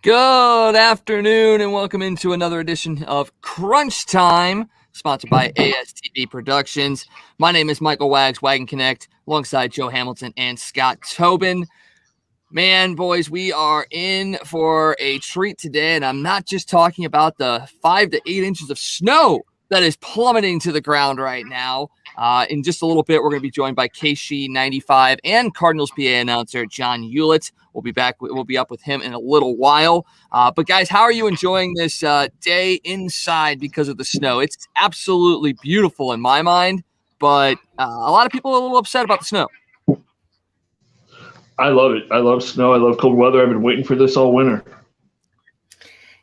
Good afternoon and welcome into another edition of Crunch Time, sponsored by ASTV Productions. My name is Michael Wags, Wagon Connect, alongside Joe Hamilton and Scott Tobin. Man, boys, we are in for a treat today, and I'm not just talking about the 5 to 8 inches of snow that is plummeting to the ground right now. In just a little bit, we're going to be joined by KSHE 95 and Cardinals PA announcer John Ulett. We'll be back. We'll be up with him in a little while. But guys, how are you enjoying this day inside because of the snow? It's absolutely beautiful in my mind, but a lot of people are a little upset about the snow. I love it. I love snow. I love cold weather. I've been waiting for this all winter.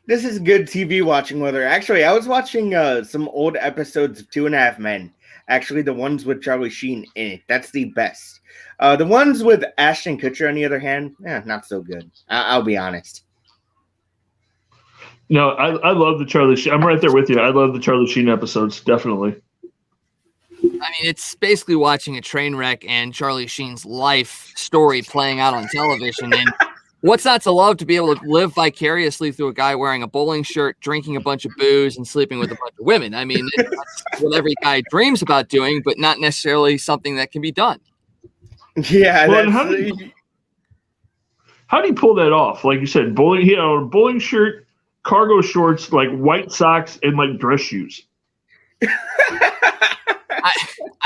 This is good TV watching weather. Actually, I was watching some old episodes of 2.5 Men. Actually, the ones with Charlie Sheen in it. That's the best. The ones with Ashton Kutcher, on the other hand, not so good. I'll be honest. No, I love the Charlie Sheen. I'm right there with you. I love the Charlie Sheen episodes, definitely. I mean, it's basically watching a train wreck and Charlie Sheen's life story playing out on television. And what's not to love to be able to live vicariously through a guy wearing a bowling shirt, drinking a bunch of booze, and sleeping with a bunch of women? I mean, that's what every guy dreams about doing, but not necessarily something that can be done. Yeah. Well, how do you pull that off? Like you said, a bowling shirt, cargo shorts, like white socks, and like dress shoes.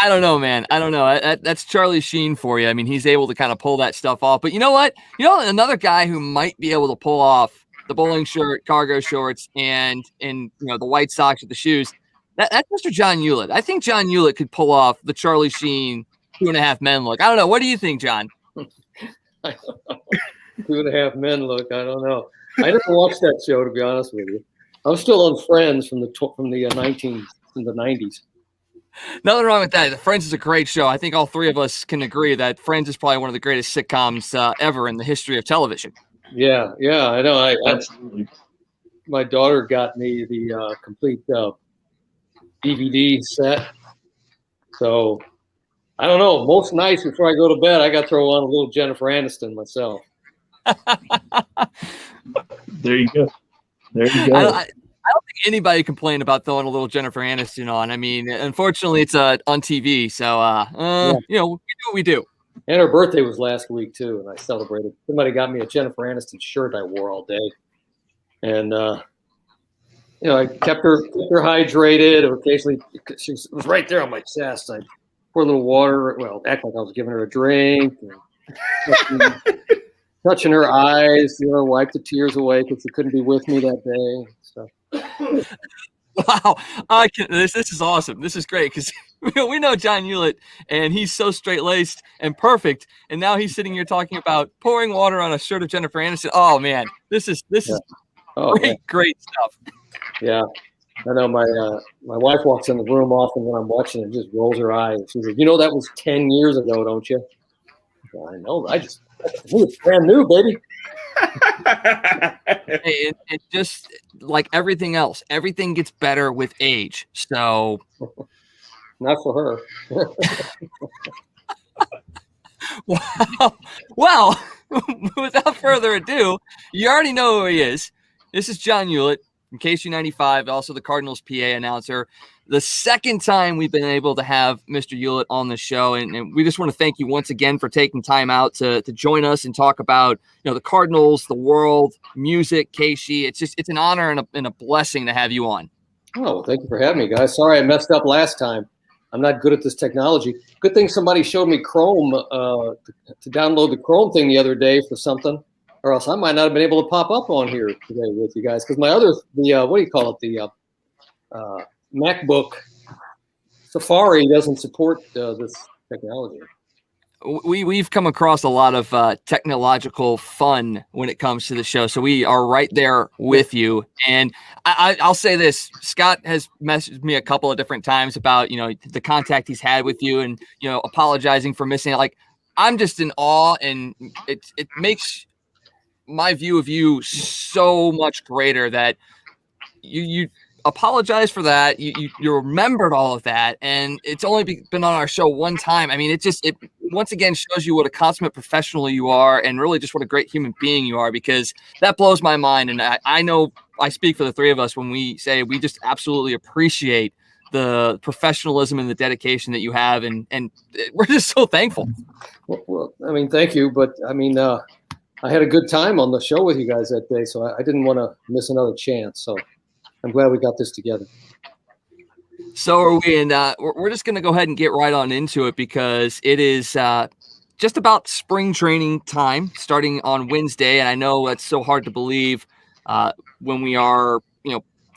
I don't know, man. I don't know. That's Charlie Sheen for you. I mean, he's able to kind of pull that stuff off. But you know what? Another guy who might be able to pull off the bowling shirt, cargo shorts, and the white socks with the shoes. That's Mr. John Ulett. I think John Ulett could pull off the Charlie Sheen 2.5 Men look. I don't know. What do you think, John? I don't know. 2.5 Men look. I don't know. I never watched that show, to be honest with you. I'm still on Friends from the 90s. Nothing wrong with that. Friends is a great show. I think all three of us can agree that Friends is probably one of the greatest sitcoms ever in the history of television. Yeah, I know. My daughter got me the complete DVD set. So, I don't know. Most nights before I go to bed, I got to throw on a little Jennifer Aniston myself. There you go. I don't think anybody complained about throwing a little Jennifer Aniston on. I mean, unfortunately, it's on TV, so we do what we do. And her birthday was last week too, and I celebrated. Somebody got me a Jennifer Aniston shirt I wore all day, and I kept her hydrated. Occasionally, she was right there on my chest. I pour a little water. Well, act like I was giving her a drink. Touching her eyes, wipe the tears away because she couldn't be with me that day. So. Wow, this is awesome. This is great because we know John Ulett, and he's so straight-laced and perfect. And now he's sitting here talking about pouring water on a shirt of Jennifer Aniston. Oh man, this is great stuff. Yeah, I know. My wife walks in the room often when I'm watching and just rolls her eyes. She says, "That was 10 years ago, don't you?" I know. It's brand new, baby. Hey, it just like everything else, everything gets better with age. So, not for her. Well, without further ado, you already know who he is. This is John Ulett from KSHE 95, also the Cardinals PA announcer. The second time we've been able to have Mr. Ulett on the show, and we just want to thank you once again for taking time out to join us and talk about the Cardinals, the world, music, KSHE. It's an honor and a blessing to have you on. Oh, well, thank you for having me, guys. Sorry I messed up last time. I'm not good at this technology. Good thing somebody showed me Chrome to download the Chrome thing the other day for something, or else I might not have been able to pop up on here today with you guys because my other what do you call it, the MacBook Safari doesn't support this technology. We've come across a lot of technological fun when it comes to the show, so we are right there with you. And I'll say this: Scott has messaged me a couple of different times about the contact he's had with you, and apologizing for missing it. Like, I'm just in awe, and it makes my view of you so much greater that you apologize for that. You remembered all of that, and it's only been on our show one time. I mean, it once again shows you what a consummate professional you are, and really just what a great human being you are, because that blows my mind. And I know I speak for the three of us when we say we just absolutely appreciate the professionalism and the dedication that you have, and we're just so thankful. Well, I mean, thank you, but I mean, I had a good time on the show with you guys that day, so I didn't want to miss another chance. So I'm glad we got this together. So are we, and we're just going to go ahead and get right on into it, because it is just about spring training time starting on Wednesday, and I know that's so hard to believe when we are,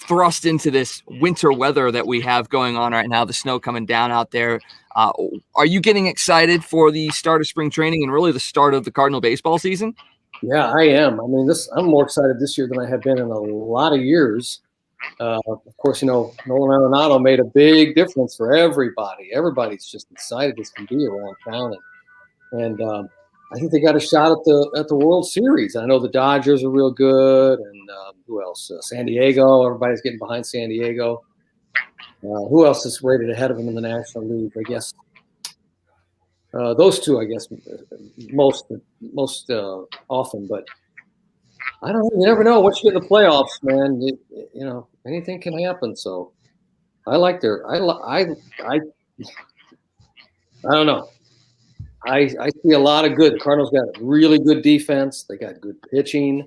thrust into this winter weather that we have going on right now, the snow coming down out there. Are you getting excited for the start of spring training and really the start of the Cardinal baseball season? Yeah, I am. I mean, I'm more excited this year than I have been in a lot of years. Of course, Nolan Arenado made a big difference for everybody. Everybody's just excited this can be around town, and I think they got a shot at the World Series. I know the Dodgers are real good, and who else? San Diego. Everybody's getting behind San Diego. Who else is rated ahead of them in the National League? I guess those two. I guess most often, but I don't know. You never know what you get in the playoffs, man. Anything can happen. So I like I don't know. I see a lot of good. The Cardinals got really good defense. They got good pitching,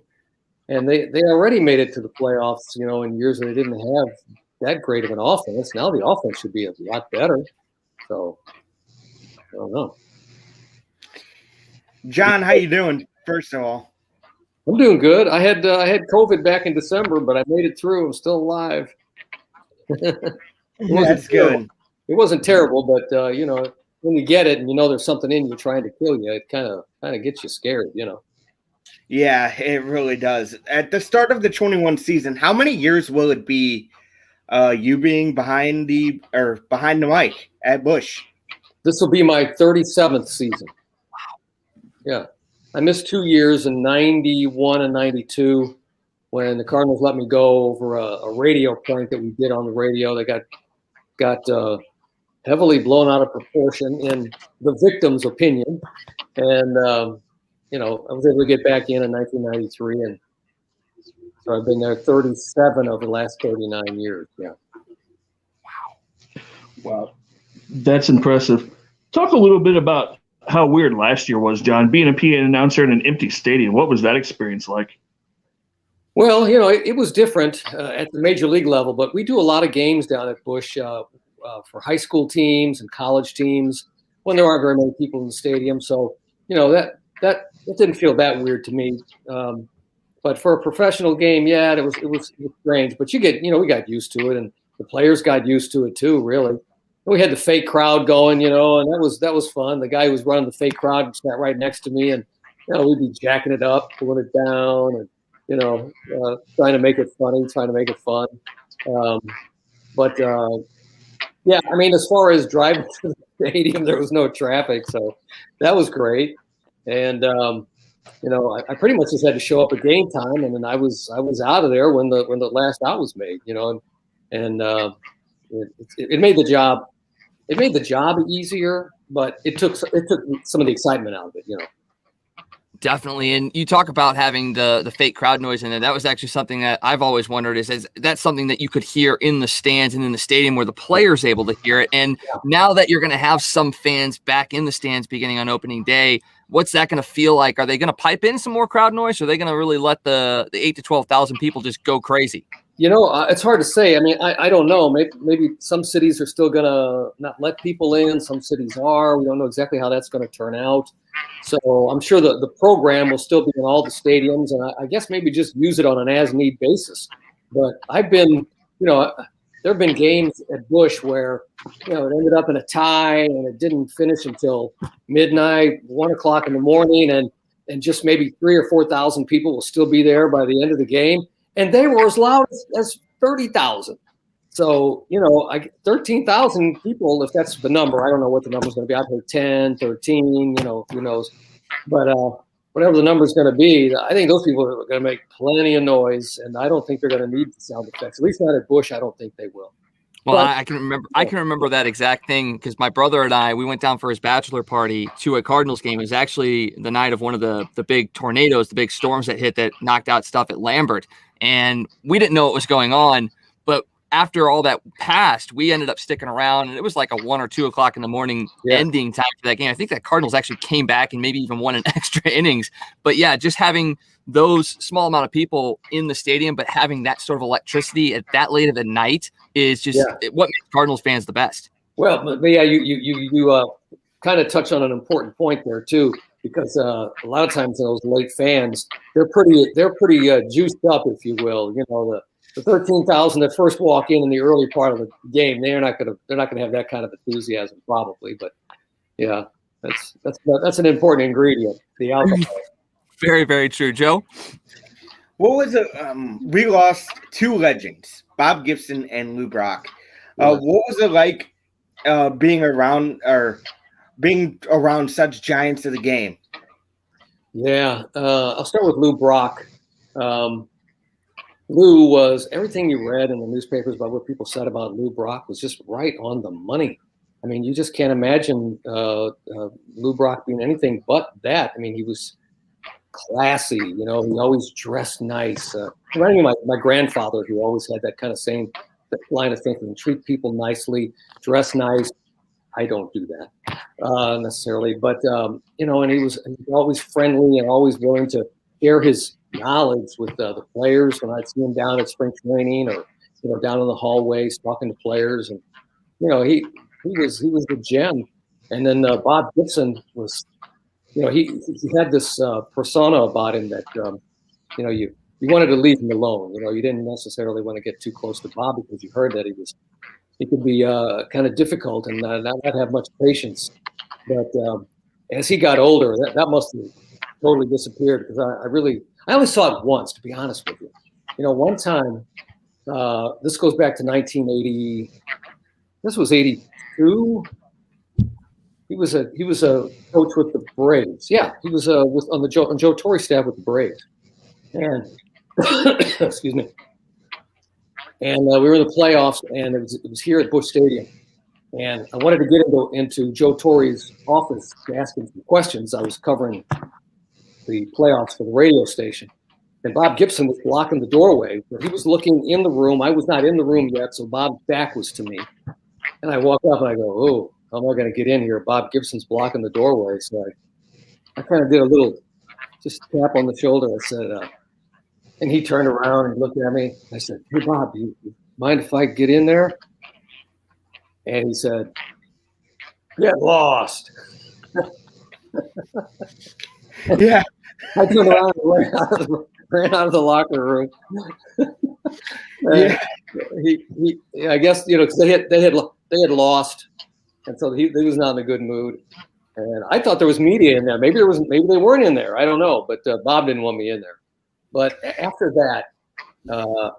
and they already made it to the playoffs, in years where they didn't have that great of an offense. Now the offense should be a lot better. So I don't know. John, how you doing? First of all, I'm doing good. I had COVID back in December, but I made it through. I'm still alive. That's good. It wasn't terrible, but when you get it and there's something in you trying to kill you, it kind of gets you scared, Yeah, it really does. At the start of the 21 season, how many years will it be you being behind the mic at Busch? This will be my 37th season. Yeah. I missed 2 years in 91 and 92 when the Cardinals let me go over a radio prank that we did on the radio. They got heavily blown out of proportion in the victim's opinion. And, I was able to get back in 1993. And so I've been there 37 of the last 39 years. Yeah. Wow. That's impressive. Talk a little bit about how weird last year was, John, being a PA announcer in an empty stadium. What was that experience like? Well, it was different at the major league level, but we do a lot of games down at Busch for high school teams and college teams when there aren't very many people in the stadium. So, that didn't feel that weird to me. But for a professional game, yeah, it was strange. But we got used to it, and the players got used to it too, really. We had the fake crowd going, and that was fun. The guy who was running the fake crowd sat right next to me, and we'd be jacking it up, pulling it down, and trying to make it funny, trying to make it fun. Yeah, I mean, as far as driving to the stadium, there was no traffic, so that was great. And I pretty much just had to show up at game time, and then I was out of there when the last out was made. It made the job. It made the job easier, but it took some of the excitement out of it, Definitely. And you talk about having the fake crowd noise in there. That was actually something that I've always wondered is that's something that you could hear in the stands and in the stadium where the player's able to hear it. And now that you're going to have some fans back in the stands beginning on opening day, what's that going to feel like? Are they going to pipe in some more crowd noise? Or are they going to really let the 8,000 to 12,000 people just go crazy? It's hard to say. I mean, I don't know. Maybe some cities are still going to not let people in. Some cities are. We don't know exactly how that's going to turn out. So I'm sure the program will still be in all the stadiums, and I guess maybe just use it on an as-need basis. But I've been, there have been games at Busch where, it ended up in a tie and it didn't finish until midnight, 1 o'clock in the morning, and just maybe 3,000 or 4,000 people will still be there by the end of the game. And they were as loud as 30,000. So, 13,000 people, if that's the number, I don't know what the number's going to be. I've heard 10, 13, who knows. But whatever the number's going to be, I think those people are going to make plenty of noise, and I don't think they're going to need the sound effects. At least not at Busch, I don't think they will. Well, But- I can remember. I can remember that exact thing because my brother and I, we went down for his bachelor party to a Cardinals game. It was actually the night of one of the big tornadoes, the big storms that hit that knocked out stuff at Lambert, and we didn't know what was going on. But after all that passed, we ended up sticking around, and it was like a 1 or 2 o'clock in the morning ending time for that game. I think that Cardinals actually came back and maybe even won an extra innings. But yeah, just having those small amount of people in the stadium, but having that sort of electricity at that late of the night is just what makes Cardinals fans the best. Well, but yeah, you kind of touch on an important point there too, because a lot of times those late fans, they're pretty juiced up, if you will. You know, the 13,000 that first walk in the early part of the game, they're not gonna have that kind of enthusiasm probably. But yeah, that's an important ingredient, the alcohol. Very, very true, Joe. What was it? We lost 2 legends, Bob Gibson and Lou Brock. What was it like being around such giants of the game? Yeah, I'll start with Lou Brock. Lou was everything you read in the newspapers about what people said about Lou Brock was just right on the money. I mean, you just can't imagine Lou Brock being anything but that. I mean, he was classy, you know, he always dressed nice. Reminding me of my grandfather, who always had that kind of same line of thinking: treat people nicely, dress nice. I don't do that necessarily, but you know, and he was always friendly and always willing to share his knowledge with the players. When I'd see him down at spring training, or you know, down in the hallways talking to players, and you know, he was the gem. And then Bob Gibson was, you know, he had this persona about him that you know, you wanted to leave him alone. You know, you didn't necessarily want to get too close to Bob because you heard that he could be kind of difficult and not have much patience. But as he got older, that must have totally disappeared, because I only saw it once, to be honest with you. You know, one time, this goes back to 1980. This was 82. He was a coach with the Braves. Yeah, he was on Joe Torre's staff with the Braves. And excuse me. And we were in the playoffs, and it was here at Busch Stadium. And I wanted to get into Joe Torre's office to ask him some questions. I was covering the playoffs for the radio station. And Bob Gibson was blocking the doorway. He was looking in the room. I was not in the room yet, so Bob's back was to me. And I walk up and I go, "Oh, how am I going to get in here? Bob Gibson's blocking the doorway." So I kind of did a little just tap on the shoulder. I said, and he turned around and looked at me. I said, "Hey, Bob, do you mind if I get in there?" And he said, "Get lost." Yeah. I turned around and ran out of the locker room. Yeah. I guess, you know, 'cause they had lost, and so he was not in a good mood. And I thought there was media in there. Maybe they weren't in there. I don't know. But Bob didn't want me in there. But after that,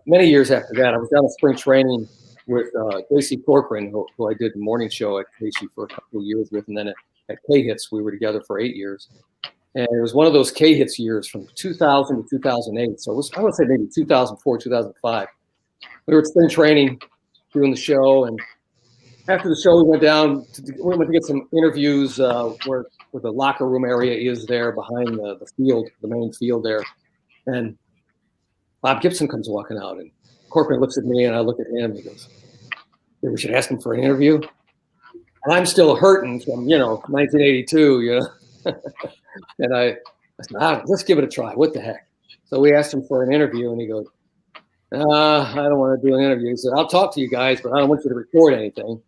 many years after that, I was down at spring training with J.C. Corcoran, who I did the morning show at KSHE for a couple of years with, and then at KHITS we were together for 8 years. And it was one of those KHITS years from 2000 to 2008. So it was, I would say, maybe 2004, 2005. We were at spring training doing the show, and after the show, we went to get some interviews where the locker room area is there behind the field, the main field there. And Bob Gibson comes walking out, and Corcoran looks at me, and I look at him. He goes, "Yeah, we should ask him for an interview." And I'm still hurting from, 1982, And I said, let's give it a try. What the heck? So we asked him for an interview, and he goes, I don't want to do an interview. He said, "I'll talk to you guys, but I don't want you to record anything."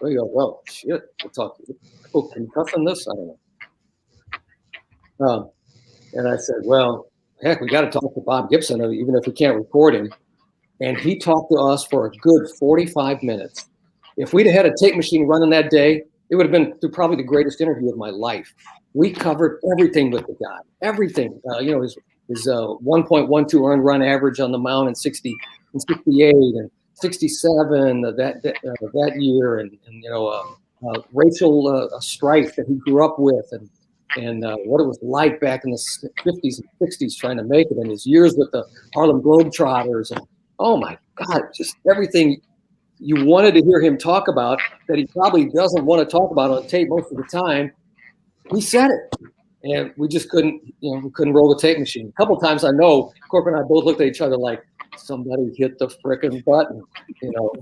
We go, "Well, shit, we'll talk to you." "Oh, can you cuss on this?" I don't know. And I said, "Well, heck, we got to talk to Bob Gibson, even if we can't record him." And he talked to us for a good 45 minutes. If we'd had a tape machine running that day, it would have been probably the greatest interview of my life. We covered everything with the guy, everything. His 1.12 earned run average on the mound in 68 and 67 that year, and racial strife that he grew up with, and what it was like back in the 50s and 60s trying to make it, and his years with the Harlem Globetrotters, and oh my God, just everything you wanted to hear him talk about that he probably doesn't want to talk about on tape most of the time, he said it. And we just couldn't, we couldn't roll the tape machine. A couple times I know Corp and I both looked at each other like somebody hit the frickin' button,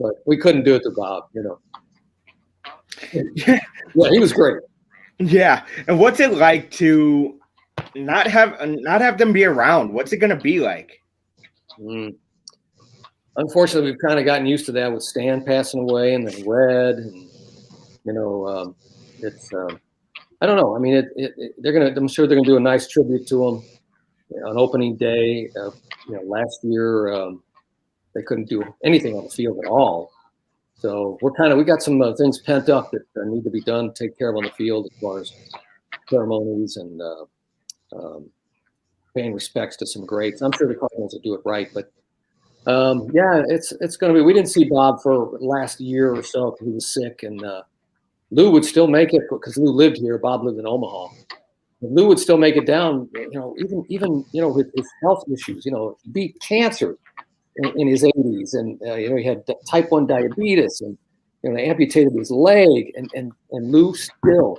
but we couldn't do it to Bob, Yeah, he was great. Yeah. And what's it like to not have them be around? What's it going to be like? Unfortunately, we've kind of gotten used to that with Stan passing away and then Red, and it's I don't know. I mean, I'm sure they're gonna do a nice tribute to him on opening day. Last year they couldn't do anything on the field at all, so we got some things pent up that need to be done, take care of on the field as far as ceremonies and paying respects to some greats. I'm sure the Cardinals will do it right, but it's going to be. We didn't see Bob for last year or so because he was sick, and Lou would still make it because Lou lived here. Bob lived in Omaha. But Lou would still make it down. Even with his health issues. He beat cancer in his 80s, and he had type 1 diabetes, and they amputated his leg, and Lou still,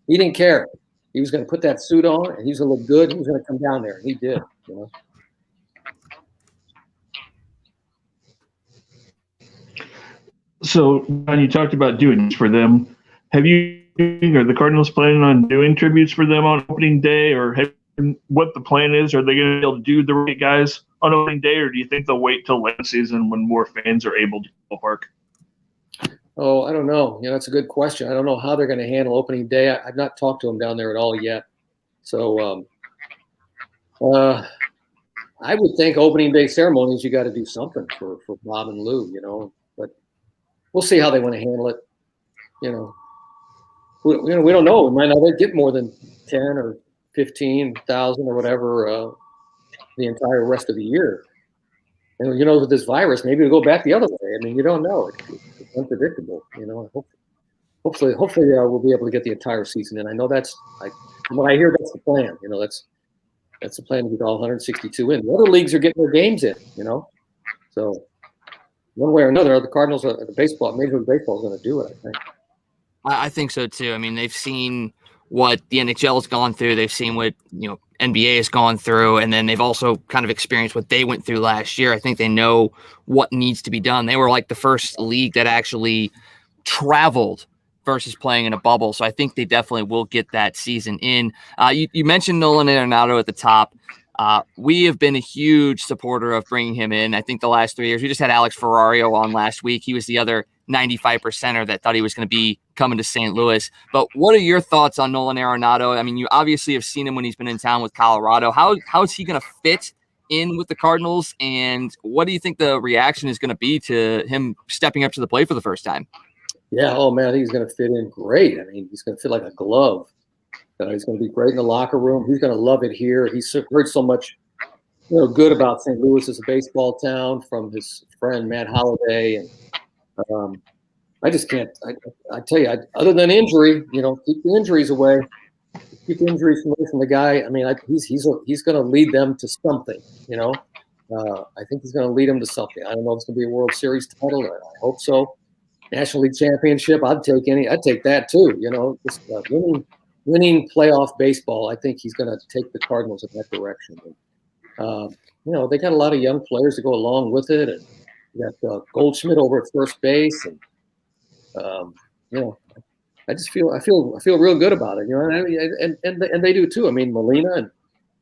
he didn't care. He was going to put that suit on, and he was going to look good. He was going to come down there, and he did. So, when you talked about doing this for them, are the Cardinals planning on doing tributes for them on opening day, or what the plan is? Are they going to be able to do the right guys on opening day, or do you think they'll wait till late season when more fans are able to go to the park? Oh, I don't know. That's a good question. I don't know how they're going to handle opening day. I've not talked to them down there at all yet. So, I would think opening day ceremonies, you got to do something for Bob and Lou, but we'll see how they want to handle it. We don't know. We might not get more than 10 or 15,000 or whatever the entire rest of the year. And with this virus, maybe it'll go back the other way. I mean, you don't know. It's unpredictable. Hopefully, we'll be able to get the entire season in. I know from what I hear, that's the plan. That's the plan to get all 162 in. The other leagues are getting their games in. So one way or another, the Cardinals, the Major League Baseball is going to do it, I think. I think so too. I mean, they've seen what the NHL has gone through. They've seen what NBA has gone through, and then they've also kind of experienced what they went through last year. I think they know what needs to be done. They were like the first league that actually traveled versus playing in a bubble. So I think they definitely will get that season in. You mentioned Nolan Arenado at the top. We have been a huge supporter of bringing him in. I think the last 3 years, we just had Alex Ferrario on last week. He was the other 95%er that thought he was going to be coming to St. Louis. But what are your thoughts on Nolan Arenado? I mean, you obviously have seen him when he's been in town with Colorado. How is he going to fit in with the Cardinals? And what do you think the reaction is going to be to him stepping up to the plate for the first time? Yeah. Oh man, I think he's going to fit in great. I mean, he's going to fit like a glove. He's going to be great in the locker room. He's going to love it here. He's heard so much, good about St. Louis as a baseball town from his friend Matt Holliday, and I just can't. I tell you, other than injury, keep the injuries away. Keep the injuries away from the guy. I mean, he's going to lead them to something. I think he's going to lead them to something. I don't know if it's going to be a World Series title. I hope so. National League championship. I'd take that too. Just winning playoff baseball. I think he's going to take the Cardinals in that direction. And, they got a lot of young players to go along with it, and you got Goldschmidt over at first base, and I feel real good about it. And they do too. I mean, Molina and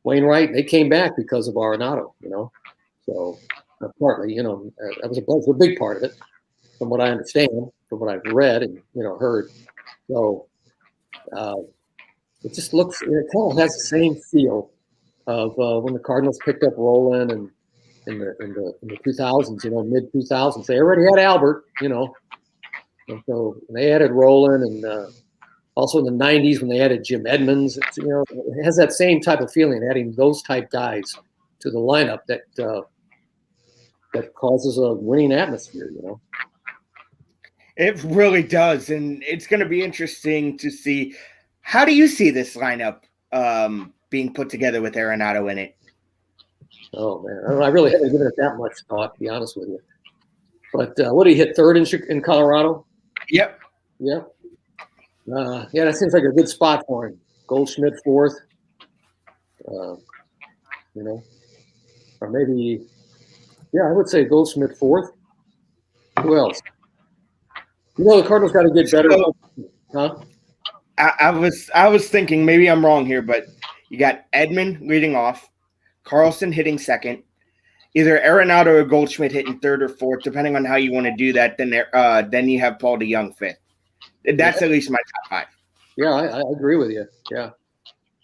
Wainwright, they came back because of Arenado. So partly, that was a big part of it, from what I understand, from what I've read and heard. So it just looks, it kind of has the same feel of when the Cardinals picked up Roland and in the 2000s, mid 2000s. They already had Albert, and so they added Roland, and also in the 90s when they added Jim Edmonds. It has that same type of feeling, adding those type guys to the lineup that causes a winning atmosphere. It really does, and it's going to be interesting to see. How do you see this lineup being put together with Arenado in it? Oh man, I really haven't given it that much thought, to be honest with you. But what did he hit, third in Colorado? Yep. Yeah. Yeah, that seems like a good spot for him. Goldschmidt fourth. You know, or maybe, yeah, I would say Goldschmidt fourth. Who else? You know, the Cardinals got to get better. Huh? I was thinking, maybe I'm wrong here, but you got Edman leading off, Carlson hitting second, either Arenado or Goldschmidt hitting third or fourth, depending on how you want to do that. Then you have Paul DeYoung fifth. That's at least my top five. Yeah, I agree with you. Yeah,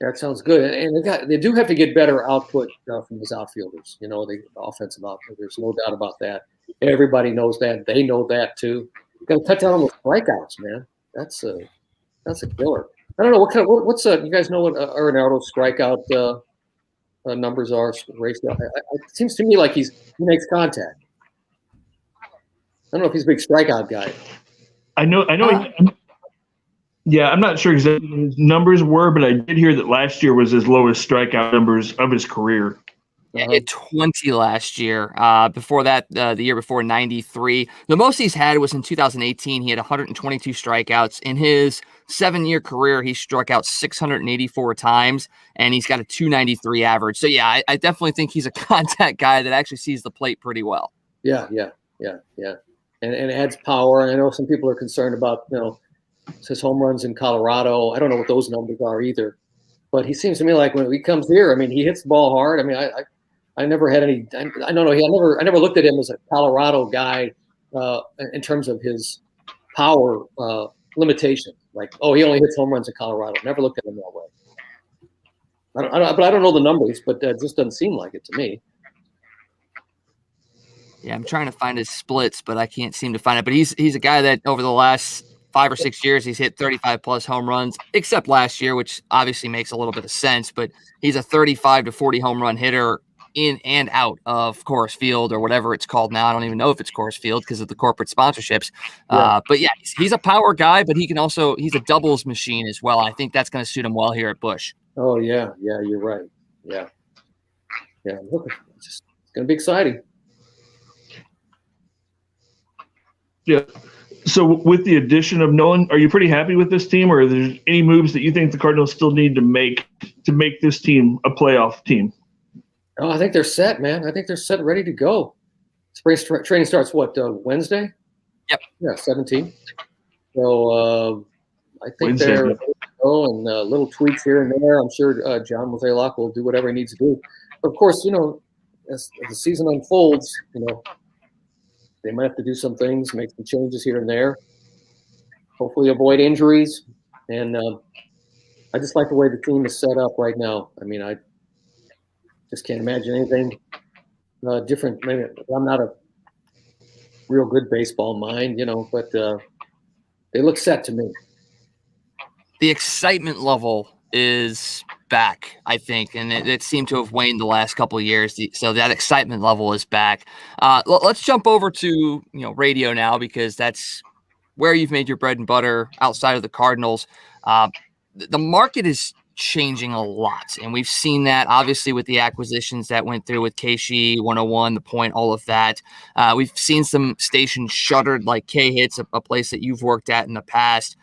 that sounds good. And they do have to get better output from these outfielders. You know, the offensive outfielders. There's no doubt about that. Everybody knows that. They know that too. Got to cut down on those strikeouts, man. That's a killer. I don't know what's you guys know what Arenado's strikeout numbers are ratio. It seems to me like he makes contact. I don't know if he's a big strikeout guy. I know. Yeah, I'm not sure exactly what his numbers were, but I did hear that last year was his lowest strikeout numbers of his career. Yeah, he had 20 last year. Before that, the year before, 93. The most he's had was in 2018. He had 122 strikeouts. In his 7-year career, he struck out 684 times, and he's got a 293 average. So, yeah, I definitely think he's a contact guy that actually sees the plate pretty well. Yeah. And adds power. I know some people are concerned about, his home runs in Colorado. I don't know what those numbers are either. But he seems to me like when he comes here, I mean, he hits the ball hard. I mean, I never had any. I don't know. I never looked at him as a Colorado guy in terms of his power limitation. Like, oh, he only hits home runs in Colorado. Never looked at him that way. But I don't know the numbers. But it just doesn't seem like it to me. Yeah, I'm trying to find his splits, but I can't seem to find it. But he's a guy that over the last 5 or 6 years, he's hit 35 plus home runs, except last year, which obviously makes a little bit of sense. But he's a 35 to 40 home run hitter in and out of Coors Field or whatever it's called now. I don't even know if it's Coors Field because of the corporate sponsorships. Yeah. But yeah, he's a power guy, but he's a doubles machine as well. I think that's going to suit him well here at Busch. Oh yeah, you're right. Yeah. It's going to be exciting. Yeah. So with the addition of Nolan, are you pretty happy with this team, or are there any moves that you think the Cardinals still need to make this team a playoff team? Oh, I think they're set, man. I think they're set, ready to go. Spring training starts Wednesday? Yep. Yeah, 17. So I think Wednesday, they're yep. ready to go, and little tweaks here and there. I'm sure John Mozeliak will do whatever he needs to do. But of course, as the season unfolds, they might have to do some things, make some changes here and there. Hopefully avoid injuries. And I just like the way the team is set up right now. I mean, I just can't imagine anything different. Maybe I'm not a real good baseball mind, but they look set to me. The excitement level is back, I think, and it seemed to have waned the last couple of years. So that excitement level is back. Let's jump over to radio now, because that's where you've made your bread and butter outside of the Cardinals. The market is changing a lot, and we've seen that obviously with the acquisitions that went through with KSHE, 101, The Point, all of that. We've seen some stations shuttered, like KSHE, a place that you've worked at in the past.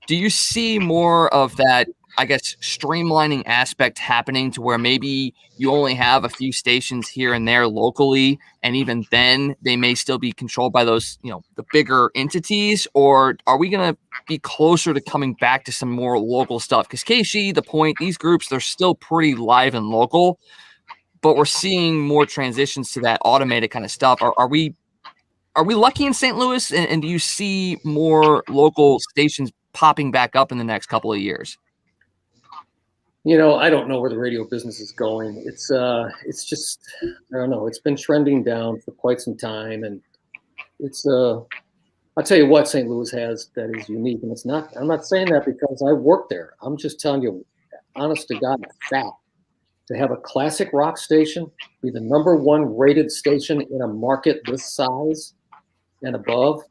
Do you see more of that, I guess, streamlining aspect happening to where maybe you only have a few stations here and there locally, and even then they may still be controlled by those, the bigger entities? Or are we going to be closer to coming back to some more local stuff? Because KSHE, The Point, these groups, they're still pretty live and local, but we're seeing more transitions to that automated kind of stuff. Are we lucky in St. Louis? And do you see more local stations popping back up in the next couple of years? I don't know where the radio business is going. It's just, I don't know. It's been trending down for quite some time, and it's I'll tell you what St. Louis has that is unique, and I'm not saying that because I work there. I'm just telling you, honest to God, fact. To have a classic rock station be the #1 rated station in a market this size and above,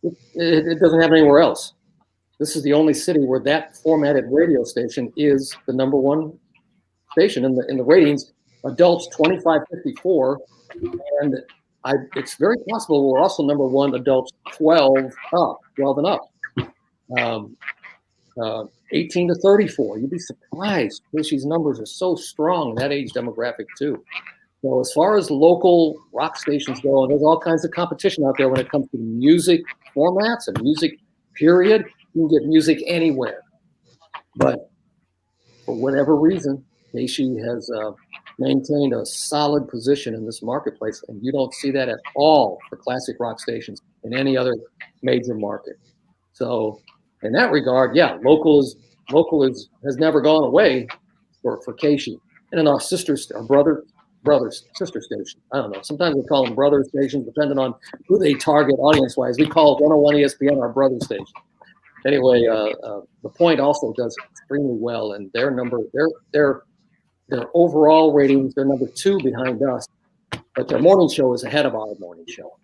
it doesn't happen anywhere else. This is the only city where that formatted radio station is the #1 station in the ratings. Adults 25-54, and it's very possible we're also number one adults 12 and up. 18 to 34. You'd be surprised. KSHE's numbers are so strong in that age demographic too. So as far as local rock stations go, there's all kinds of competition out there when it comes to music formats and music period. You can get music anywhere. But for whatever reason, KSHE has maintained a solid position in this marketplace, and you don't see that at all for classic rock stations in any other major market. So in that regard, yeah, local has never gone away for KSHE. And then our sister station. I don't know. Sometimes we call them brother stations, depending on who they target audience-wise. We call 101 ESPN our brother station. Anyway, the Point also does extremely well, and their overall ratings, they're number 2 behind us, but their morning show is ahead of our morning show.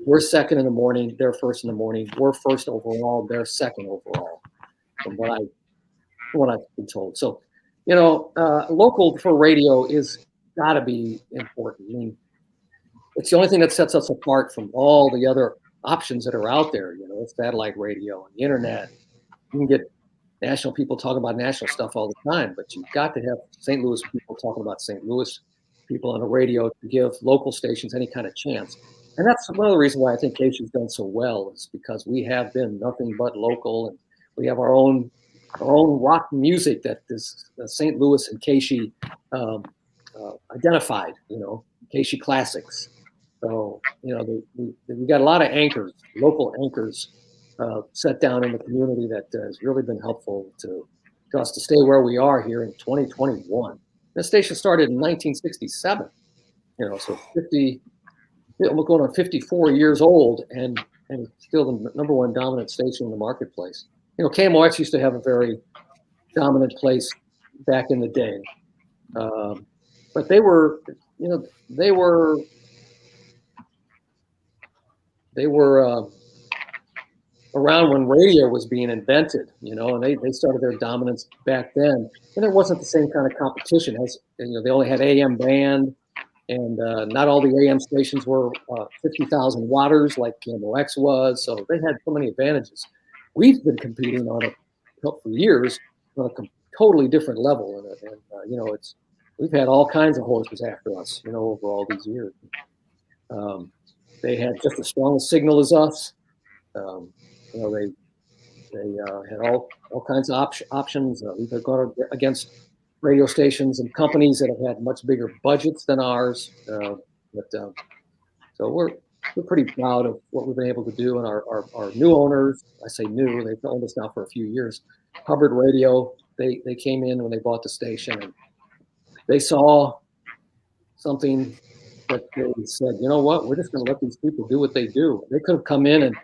We're second in the morning, they're first in the morning. We're first overall, they're second overall, from what I've been told. So, local for radio is got to be important. I mean, it's the only thing that sets us apart from all the other options that are out there. Satellite radio and the internet. You can get national people talking about national stuff all the time, but you've got to have St. Louis people talking about St. Louis people on the radio to give local stations any kind of chance. And that's one of the reasons why I think KSHE's done so well, is because we have been nothing but local, and we have our own rock music that is St. Louis and KSHE identified, KSHE classics. So, we got a lot of anchors, local anchors, set down in the community that has really been helpful to us to stay where we are here in 2021. The station started in 1967, so we're going on 54 years old, and still the number one dominant station in the marketplace. KMOX used to have a very dominant place back in the day, but they were around when radio was being invented, and they started their dominance back then. And it wasn't the same kind of competition as, they only had AM band, and not all the AM stations were 50,000 watters like KMOX was. So they had so many advantages. We've been competing on it for years on a totally different level. And we've had all kinds of horses after us, over all these years. They had just as strong a signal as us. They had all kinds of options. We've gone against radio stations and companies that have had much bigger budgets than ours. So we're pretty proud of what we've been able to do. And our new owners, I say new, they've owned us now for a few years. Hubbard Radio, they came in when they bought the station, and they saw something that they said, you know what, we're just going to let these people do what they do. They could have come in and,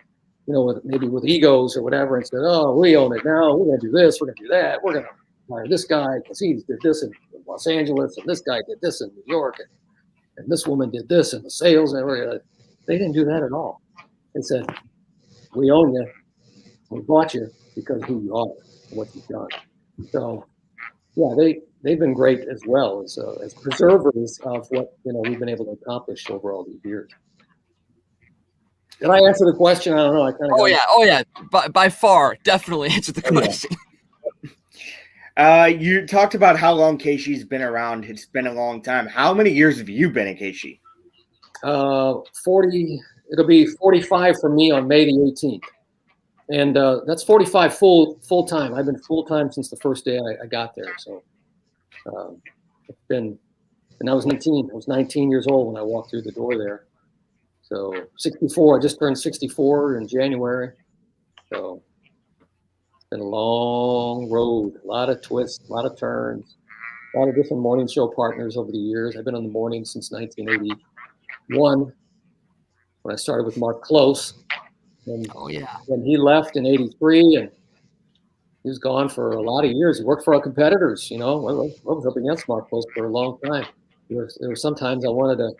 maybe with egos or whatever, and said, oh, we own it now. We're going to do this. We're going to do that. We're going to hire this guy because he did this in Los Angeles, and this guy did this in New York, and this woman did this in the sales. And they didn't do that at all. They said, we own you. We bought you because who you are and what you've done. So, yeah, they've been great as well as preservers of what we've been able to accomplish over all these years. Did I answer the question? I don't know. I kind of. Oh yeah. By far, definitely answered the question. You talked about how long KSHE's been around. It's been a long time. How many years have you been at KSHE? 40. It'll be 45 for me on May the 18th, and that's 45 full time. I've been full time since the first day I got there. So it's been, and I was 19. I was 19 years old when I walked through the door there. So 64. I just turned 64 in January. So it's been a long road, a lot of twists, a lot of turns, a lot of different morning show partners over the years. I've been on the morning since 1981 when I started with Mark Close. And when he left in 83, and he was gone for a lot of years. He worked for our competitors, I was up against Mark Close for a long time. There were sometimes I wanted to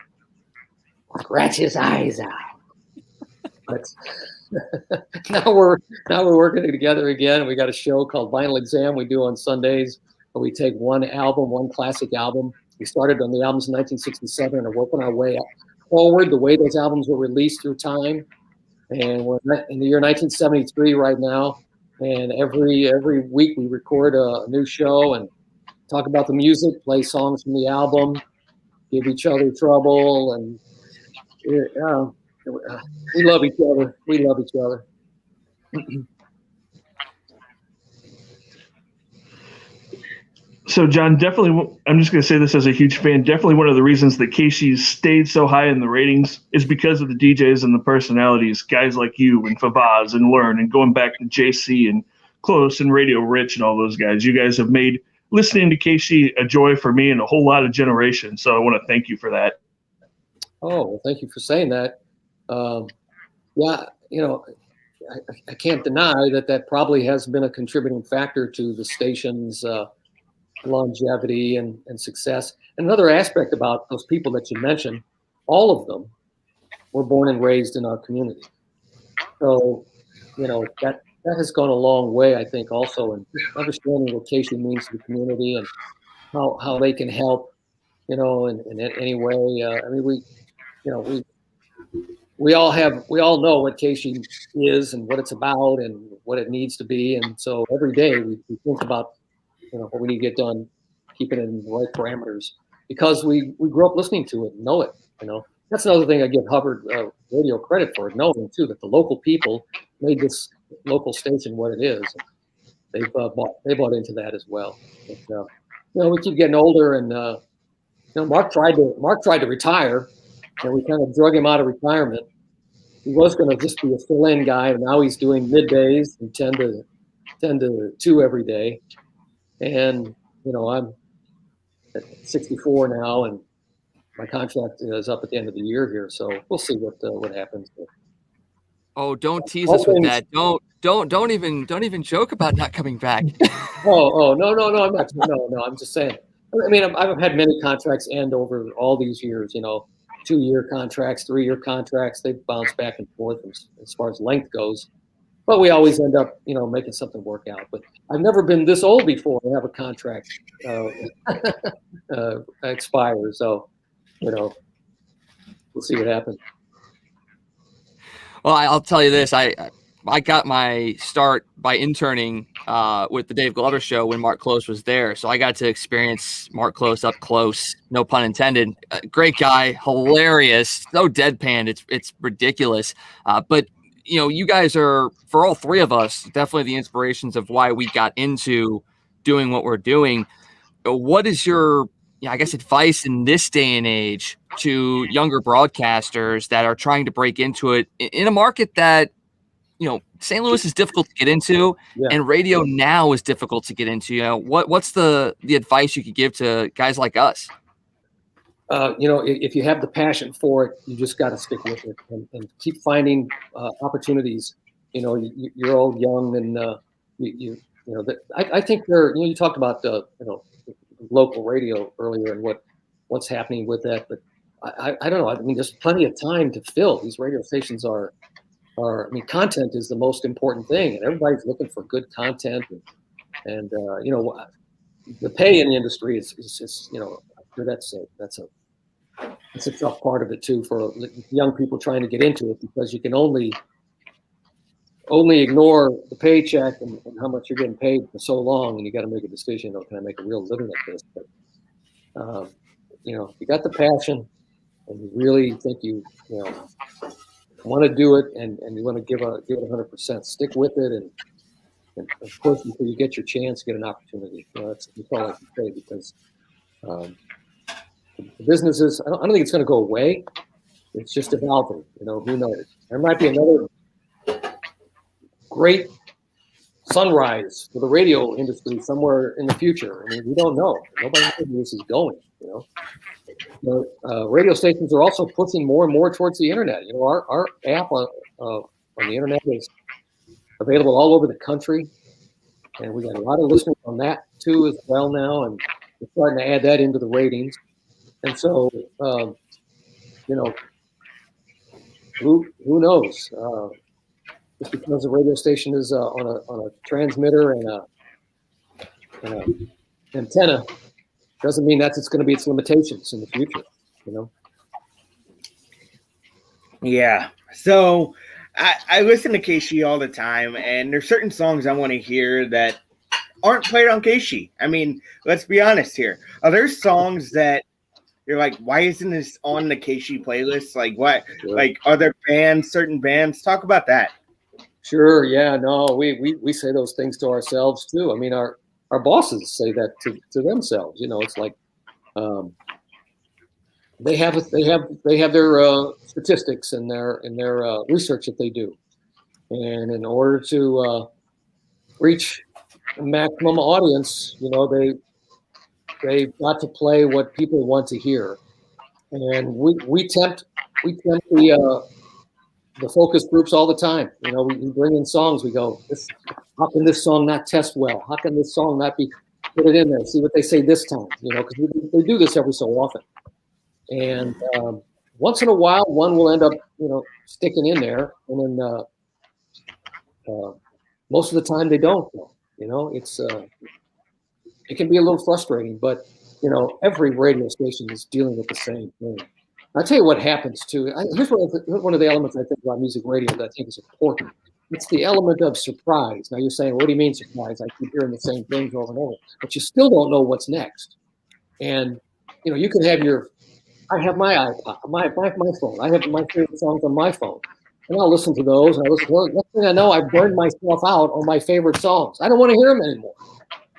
scratch his eyes out. But now we're working together again. We got a show called Vinyl Exam we do on Sundays, where we take one classic album. We started on the albums in 1967 and are working our way forward the way those albums were released through time. And we're in the year 1973 right now. And every week we record a new show and talk about the music, play songs from the album, give each other trouble, and we love each other. We love each other. So, John, definitely, I'm just going to say this as a huge fan. Definitely one of the reasons that KSHE stayed so high in the ratings is because of the DJs and the personalities, guys like you and Favaz and Learn, and going back to JC and Close and Radio Rich and all those guys. You guys have made listening to KSHE a joy for me and a whole lot of generations. So I want to thank you for that. Oh, well, thank you for saying that. Yeah, I can't deny that probably has been a contributing factor to the station's longevity and success. And another aspect about those people that you mentioned, all of them were born and raised in our community. So, that has gone a long way, I think, also in understanding what KSHE means to the community and how they can help, in any way. I mean, we all know what KSHE is and what it's about and what it needs to be. And so every day we think about, what we need to get done, keep it in the right parameters, because we grew up listening to it and know it. That's another thing I give Hubbard Radio credit for, knowing too that the local people made this local station what it is. They bought into that as well. But, we keep getting older, and Mark tried to retire, and we kind of drug him out of retirement. He was going to just be a fill-in guy, and now he's doing middays from 10 to 2 every day. And I'm at 64 now, and my contract is up at the end of the year here, so we'll see what happens. Oh, don't tease us with that. Don't even joke about not coming back. No, I'm not. No, I'm just saying. I mean, I've had many contracts end over all these years. 2-year contracts, 3-year contracts. They bounce back and forth as far as length goes. But we always end up, making something work out. But I've never been this old before to have a contract expire. So, we'll see what happens. Well, I'll tell you this. I got my start by interning with the Dave Glover Show when Mark Close was there. So I got to experience Mark Close up close, no pun intended. Great guy, hilarious, so deadpan. It's ridiculous. But you guys are, for all three of us, definitely the inspirations of why we got into doing what we're doing. What is your, I guess, advice in this day and age to younger broadcasters that are trying to break into it in a market that, St. Louis is difficult to get into, and radio now is difficult to get into? What's the advice you could give to guys like us? If you have the passion for it, you just got to stick with it and keep finding opportunities. You're all young, and I think you talked about local radio earlier and what's happening with that, but I don't know. I mean, there's plenty of time to fill. These radio stations are. I mean, content is the most important thing, and everybody's looking for good content, and the pay in the industry is just that's a tough part of it too for young people trying to get into it, because you can only ignore the paycheck and how much you're getting paid for so long, and you got to make a decision. Can I make a real living at this? But if you got the passion and you really think you want to do it and you want to give it 100%, stick with it, and of course until you get your chance, get an opportunity. That's all I can say, because the businesses, I don't think it's going to go away. It's just evolving. Who knows? There might be another great sunrise for the radio industry somewhere in the future. I mean, we don't know. Nobody knows where this is going. Radio stations are also pushing more and more towards the internet. Our app on the internet is available all over the country, and we got a lot of listeners on that too as well now, and we're starting to add that into the ratings. And so, who knows? Just because the radio station is on a transmitter and an antenna doesn't mean it's going to be its limitations in the future. Yeah. So I listen to KSHE all the time, and there's certain songs I want to hear that aren't played on KSHE. I mean, let's be honest here. Are there songs that you're like, why isn't this on the KSHE playlist? Like, what? Sure. Like, are there bands, certain bands? Talk about that. Sure. Yeah. No, we say those things to ourselves too. I mean, our bosses say that to themselves. You know, it's like they have their statistics and their research that they do, and in order to reach a maximum audience, you know, they've got to play what people want to hear, and we tempt the focus groups all the time. You know, we bring in songs. We go, how can this song not test well? How can this song not be, put it in there, see what they say this time, you know, because they do this every so often. And once in a while, one will end up, you know, sticking in there. And then most of the time they don't, you know, it can be a little frustrating, but, you know, every radio station is dealing with the same thing. I'll tell you what happens too. Here's one of the elements I think about music radio that I think is important. It's the element of surprise. Now you're saying, what do you mean surprise? I keep hearing the same things over and over, but you still don't know what's next. And, you know, you can have I have my iPod, my phone. I have my favorite songs on my phone. And I'll listen to those. And next thing I know, I've burned myself out on my favorite songs. I don't want to hear them anymore,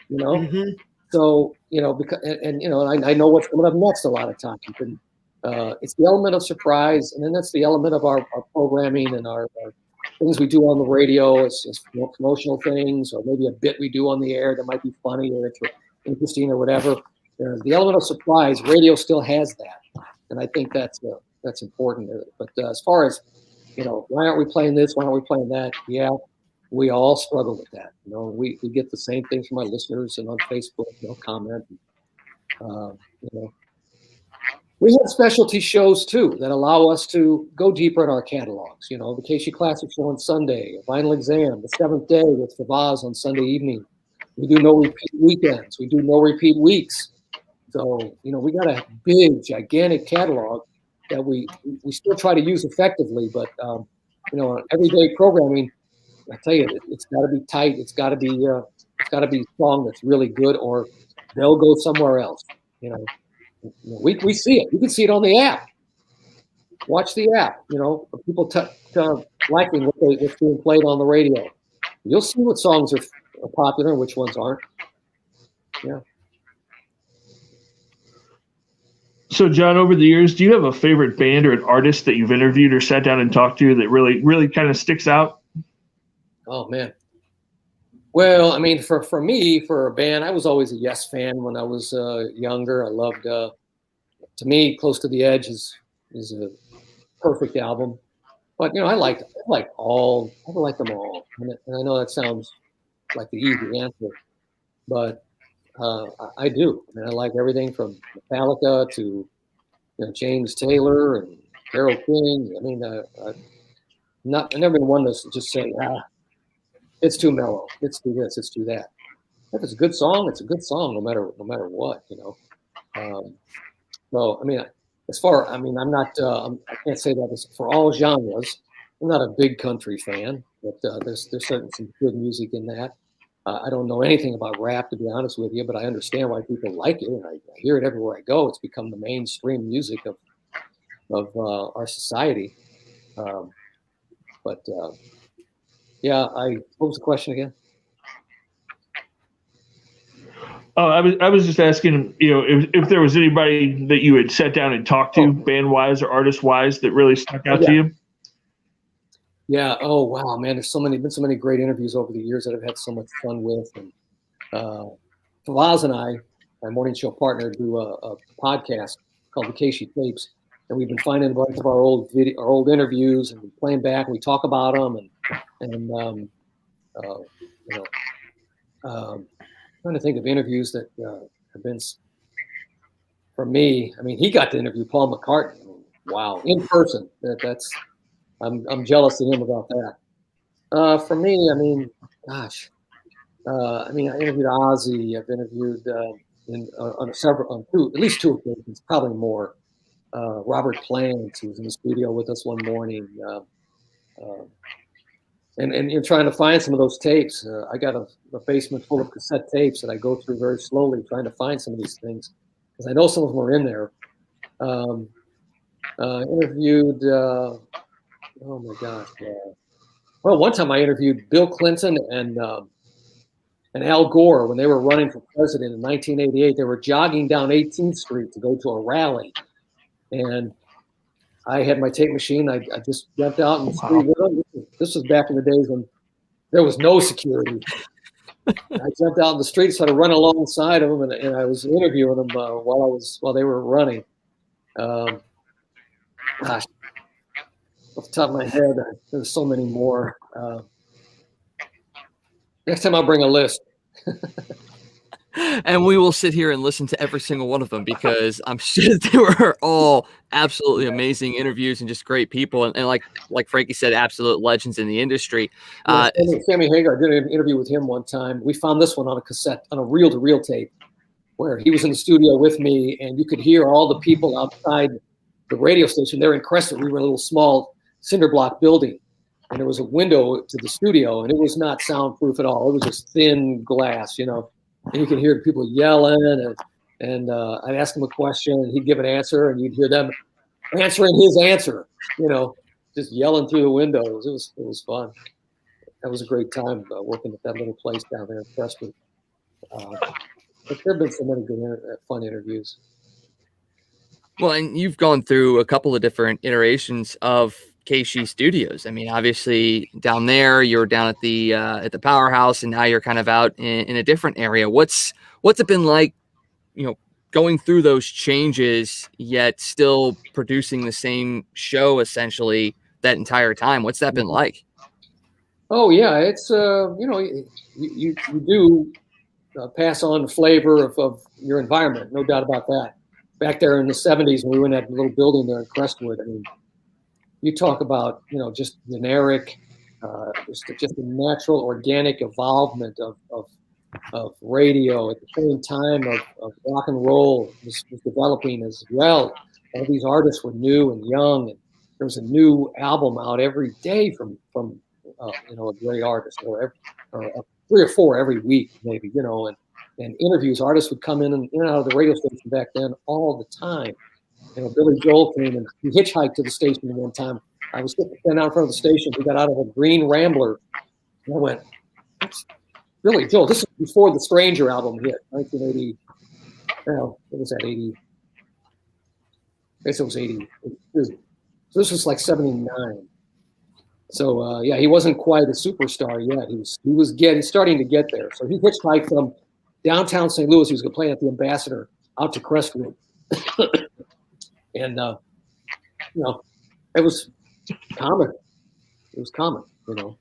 you know? Mm-hmm. So, you know, because, and you know, I know what's coming up next a lot of times. And, it's the element of surprise, and then that's the element of our programming and our things we do on the radio. It's promotional things, or maybe a bit we do on the air that might be funny or interesting or whatever. The element of surprise, radio still has that, and I think that's important. But as far as, you know, why aren't we playing this? Why aren't we playing that? Yeah, we all struggle with that. You know, we get the same things from our listeners and on Facebook, you know, comment. You know. We have specialty shows too that allow us to go deeper in our catalogs. You know, the KSHE Classic Show on Sunday, a Vinyl Exam, the Seventh Day with Favaz on Sunday evening. We do no repeat weekends. We do no repeat weeks. So, you know, we got a big, gigantic catalog that we still try to use effectively. But, you know, everyday programming, I tell you, it's got to be tight. It's got to be a song that's really good, or they'll go somewhere else. You know. We see it. You can see it on the app. Watch the app. You know, people liking what's being played on the radio. You'll see what songs are popular and which ones aren't. Yeah. So, John, over the years, do you have a favorite band or an artist that you've interviewed or sat down and talked to that really, really kind of sticks out? Oh man. Well, I mean, for me, for a band, I was always a Yes fan when I was younger. I loved, to me, Close to the Edge is a perfect album. But, you know, I like them all. And I know that sounds like the easy answer, but I do. I mean, I like everything from Metallica to, you know, James Taylor and Carole King. I mean, I've never been one to just say, it's too mellow. It's too this. It's too that. If it's a good song, it's a good song, no matter what, you know. So I mean, I'm not. I can't say that for all genres. I'm not a big country fan, but there's certainly some good music in that. I don't know anything about rap, to be honest with you, but I understand why people like it, and I hear it everywhere I go. It's become the mainstream music of our society. But yeah, what was the question again? Oh, I was just asking, you know, if there was anybody that you had sat down and talked to, band wise or artist wise, that really stuck out to you. Yeah. Oh wow, man. There's been so many great interviews over the years that I've had so much fun with. And Favaz and I, my morning show partner, do a podcast called the KSHE Tapes, and we've been finding a bunch of our old interviews, and we play them back, and we talk about them, and you know, trying to think of interviews that have been, for me. I mean, he got to interview Paul McCartney. Wow, in person. I'm jealous of him about that. For me, I mean, gosh, I interviewed Ozzy. I've interviewed at least two occasions, probably more. Robert Plant, who was in the studio with us one morning. And you're trying to find some of those tapes. I got a basement full of cassette tapes that I go through very slowly, trying to find some of these things because I know some of them are in there. Interviewed, oh my gosh. Well, one time I interviewed Bill Clinton and Al Gore when they were running for president in 1988. They were jogging down 18th Street to go to a rally. And I had my tape machine. I just jumped out in the street with them. This was back in the days when there was no security. I jumped out in the street and started running alongside of them, and I was interviewing them while they were running. Gosh, off the top of my head, there's so many more. Next time I'll bring a list. And we will sit here and listen to every single one of them because I'm sure they were all absolutely amazing interviews and just great people. And like Frankie said, absolute legends in the industry. Sammy Hagar, I did an interview with him one time. We found this one on a cassette, on a reel-to-reel tape, where he was in the studio with me, and you could hear all the people outside the radio station. They're in Crestwood. We were in a little small cinder block building, and there was a window to the studio, and it was not soundproof at all. It was just thin glass, you know. And you can hear people yelling, and I'd ask him a question, and he'd give an answer, and you'd hear them answering his answer, you know, just yelling through the windows. It was fun. That was a great time working at that little place down there in Prestwood. But there have been so many good, fun interviews. Well, and you've gone through a couple of different iterations of KSHE Studios. I mean, obviously down there, you're down at the powerhouse, and now you're kind of out in a different area. What's it been like, you know, going through those changes, yet still producing the same show essentially that entire time? What's that been like? Oh yeah, it's you know, you do pass on the flavor of your environment, no doubt about that. Back there in the 70s when we were in that little building there in Crestwood, I mean, you talk about, you know, just generic, just a natural, organic evolvement of radio at the same time of rock and roll was developing as well. All these artists were new and young, and there was a new album out every day from you know, a great artist, or 3 or 4 every week, maybe, you know, and interviews. Artists would come in and out of the radio station back then all the time. You know, Billy Joel came and he hitchhiked to the station one time. I was sitting out in front of the station. He got out of a green Rambler. And I went, "That's Billy Joel." This is before the Stranger album hit, 1980. Well, what was that, 80? I guess it was 80. So this was like 79. So, yeah, he wasn't quite a superstar yet. He's starting to get there. So he hitchhiked from downtown St. Louis. He was going to play at the Ambassador out to Crestwood. And, you know, it was common. It was common, you know.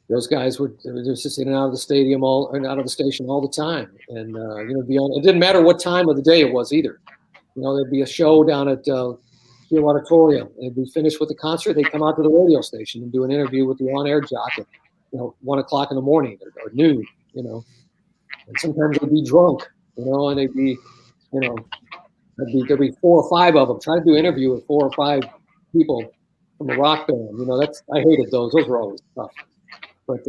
Those guys were just in and out of the stadium out of the station all the time. And, you know, it didn't matter what time of the day it was either. You know, there'd be a show down at Field Auditorium. They'd be finished with the concert. They'd come out to the radio station and do an interview with the on-air jock at, you know, 1 o'clock in the morning or noon, you know. And sometimes they'd be drunk, you know, and they'd be, you know, there'd be 4 or 5 of them trying to do an interview with 4 or 5 people from a rock band. You know, I hated those. Those were always tough. But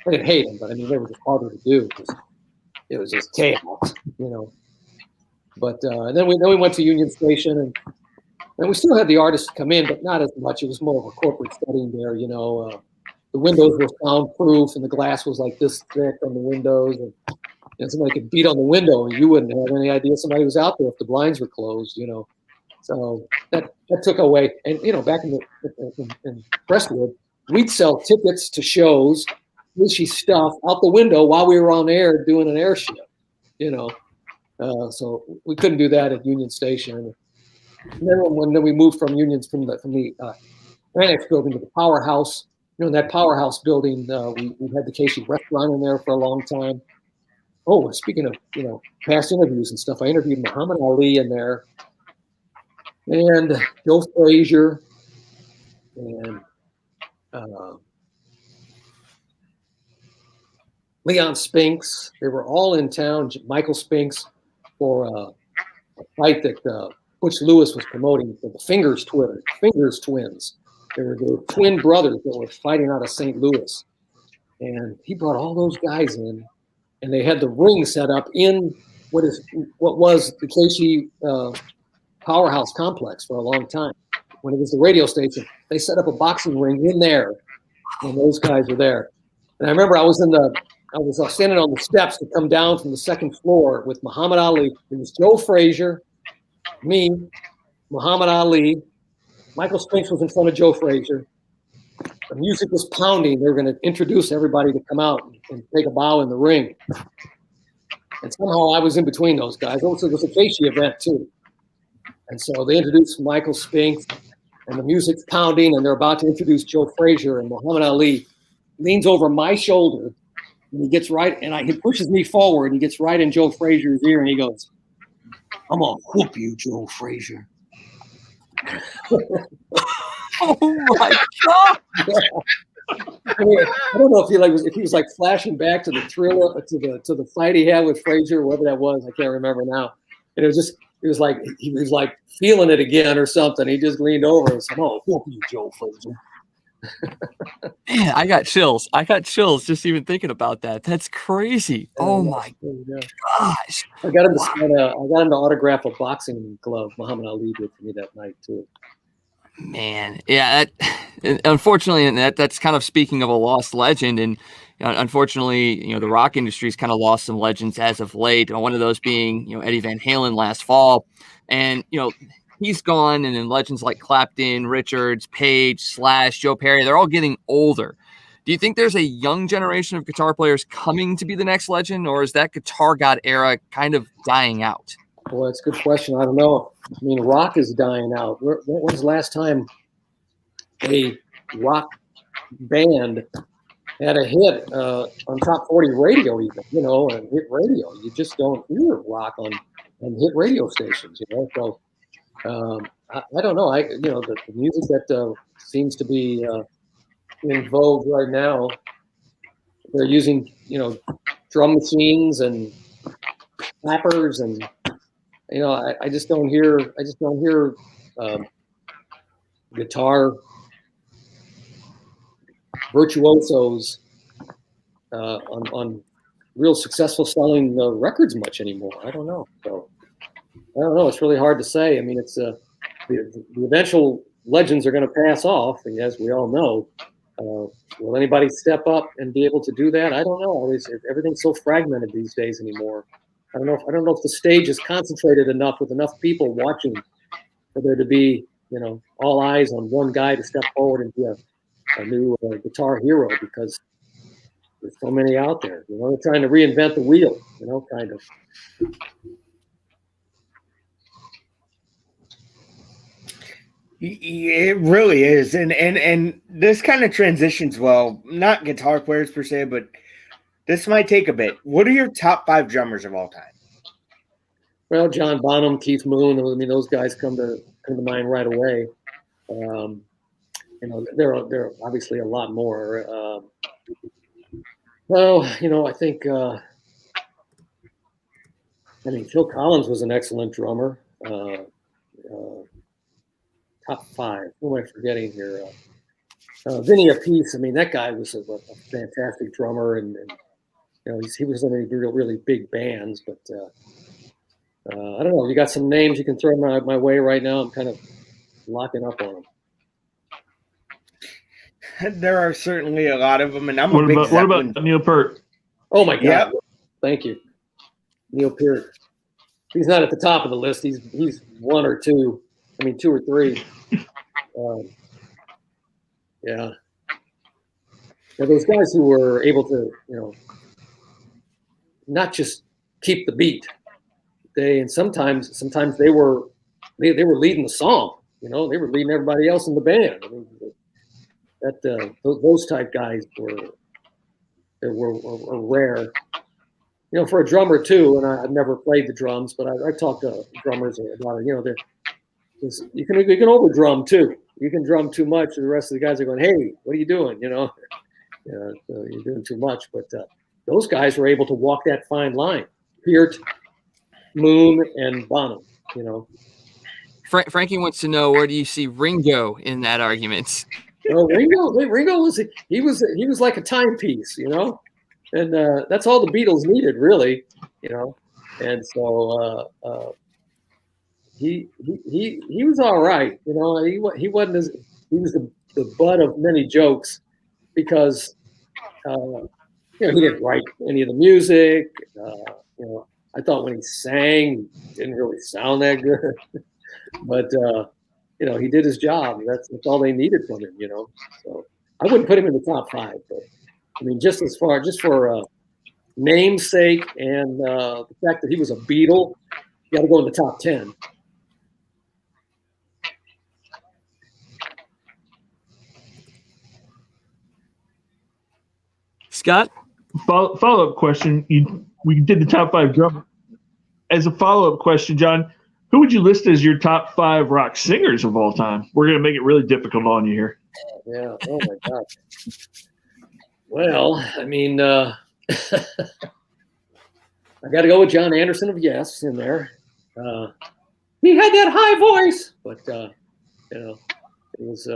I didn't hate them, but I mean, they were just harder to do because it was just chaos, you know. But then we went to Union Station, and we still had the artists come in, but not as much. It was more of a corporate setting there, you know. The windows were soundproof, and the glass was like this thick on the windows, and somebody could beat on the window, and you wouldn't have any idea somebody was out there if the blinds were closed, you know. So that took away. And, you know, back in Crestwood, we'd sell tickets to shows, fishy stuff out the window while we were on air doing an air shift, you know. So we couldn't do that at Union Station. And then when we moved from the Annex building to the Powerhouse, you know, in that Powerhouse building, we had the KSHE restaurant in there for a long time. Oh, speaking of, you know, past interviews and stuff, I interviewed Muhammad Ali in there, and Joe Frazier, and Leon Spinks. They were all in town. Michael Spinks for fight that Butch Lewis was promoting, the Fingers Twins. They were the twin brothers that were fighting out of St. Louis. And he brought all those guys in, and they had the ring set up in what was the KSHE powerhouse complex for a long time. When it was the radio station, they set up a boxing ring in there, and those guys were there. And I remember I was standing on the steps to come down from the second floor with Muhammad Ali. It was Joe Frazier, me, Muhammad Ali. Michael Spinks was in front of Joe Frazier. The music was pounding. They were going to introduce everybody to come out and take a bow in the ring. And somehow I was in between those guys. It was a KSHE event too. And so they introduced Michael Spinks, and the music's pounding, and they're about to introduce Joe Frazier, and Muhammad Ali leans over my shoulder, and he gets right, and he pushes me forward, and he gets right in Joe Frazier's ear, and he goes, "I'm going to whoop you, Joe Frazier." Oh my God! I mean, I don't know if he was like flashing back to the thrill to the fight he had with Frazier, whatever that was. I can't remember now. And it was like he was like feeling it again or something. He just leaned over and said, "Oh, whoop you, Joe Frazier." Man, I got chills. Just even thinking about that. That's crazy. Oh my gosh! I got him to autograph a boxing glove. Muhammad Ali did for me that night too. Man, yeah. Unfortunately, that's kind of speaking of a lost legend, and unfortunately, the rock industry's kind of lost some legends as of late. One of those being, Eddie Van Halen last fall, and he's gone, and then legends like Clapton, Richards, Page, Slash, Joe Perry, they're all getting older. Do you think there's a young generation of guitar players coming to be the next legend, or is that Guitar God era kind of dying out? Well, that's a good question. I don't know. I mean, rock is dying out. When was the last time a rock band had a hit on top 40 radio, even, and hit radio? You just don't hear rock on hit radio stations, So I don't know. The music that seems to be in vogue right now, they're using, drum machines and clappers and I just don't hear guitar virtuosos on real successful selling records much anymore. I don't know. So I don't know. It's really hard to say. I mean, it's the eventual legends are going to pass off, and as we all know, will anybody step up and be able to do that? I don't know. Everything's so fragmented these days anymore. I don't know if the stage is concentrated enough with enough people watching for there to be, all eyes on one guy to step forward and be a new guitar hero, because there's so many out there. They're trying to reinvent the wheel, kind of. It really is, and this kind of transitions well, not guitar players per se, but this might take a bit. What are your top 5 drummers of all time? Well, John Bonham, Keith Moon. I mean, those guys come to mind right away. There are obviously a lot more. I think. Phil Collins was an excellent drummer. Top 5. Who am I forgetting here? Vinny Appice. I mean, that guy was a fantastic drummer, and he was in any really big bands. But I don't know. You got some names you can throw my way right now? I'm kind of locking up on them. There are certainly a lot of them, and what about Neil Peart? Oh my God! Yep. Thank you, Neil Peart. He's not at the top of the list. He's 1 or 2. 2 or 3. Yeah. Now, those guys who were able to, not just keep the beat. Sometimes they were leading the song. They were leading everybody else in the band. Those type guys were rare. For a drummer too, and I've never played the drums, but I talk to drummers about it. You can over drum too. You can drum too much, and the rest of the guys are going, "Hey, what are you doing?" You're doing too much. But those guys were able to walk that fine line. Peart, Moon, and Bonham. Frankie wants to know, where do you see Ringo in that argument? Well, Ringo was like a timepiece, and that's all the Beatles needed, really, and so he was all right, he wasn't he was the butt of many jokes because he didn't write any of the music. I thought when he sang, he didn't really sound that good, but he did his job. That's all they needed from him, So I wouldn't put him in the top 5, but I mean, just for namesake and the fact that he was a Beatle, you got to go in the top 10. Scott? Follow-up question. We did the top 5 drummer. As a follow-up question, John, who would you list as your top 5 rock singers of all time? We're going to make it really difficult on you here. Yeah. Oh my God. Well, I mean, I got to go with John Anderson of Yes in there. He had that high voice, but it was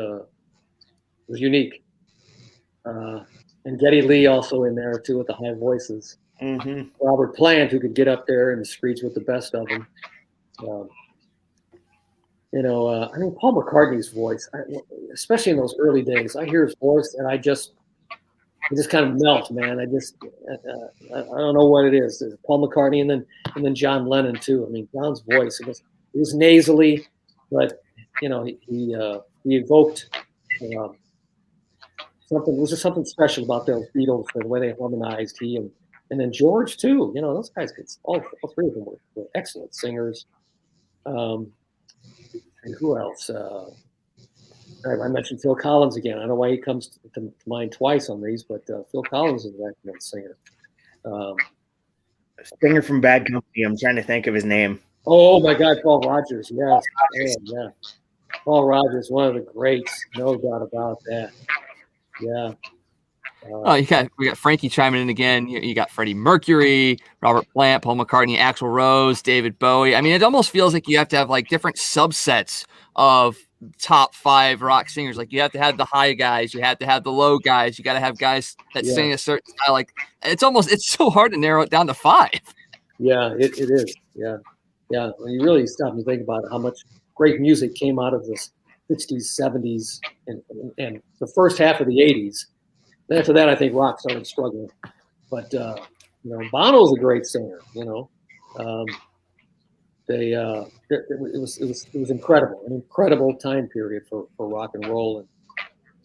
unique. And Geddy Lee also in there too with the high voices. Mm-hmm. Robert Plant, who could get up there and screech with the best of them. I mean, Paul McCartney's voice, especially in those early days, I hear his voice and I just kind of melt, man. I don't know what it is. There's Paul McCartney and then John Lennon too. I mean, John's voice, it was nasally, but he evoked something. It was just something special about those Beatles, the way they harmonized. And then George too. Those guys all 3 of them were excellent singers. And who else? I mentioned Phil Collins again. I don't know why he comes to mind twice on these, but Phil Collins is an excellent singer. A singer from Bad Company. I'm trying to think of his name. Oh my God, Paul Rogers. Yes. Yeah. Paul Rogers, one of the greats, no doubt about that. Yeah. We got Frankie chiming in again. You got Freddie Mercury, Robert Plant, Paul McCartney, Axl Rose, David Bowie. I mean, it almost feels like you have to have like different subsets of top 5 rock singers. Like you have to have the high guys, you have to have the low guys, you got to have guys that sing a certain style. Like it's so hard to narrow it down to 5. Yeah, it is. Yeah. When you really stop and think about it, how much great music came out of the 60s, 70s, and the first half of the 80s. After that, I think rock started struggling. But Bono's a great singer. It was incredible, an incredible time period for rock and roll.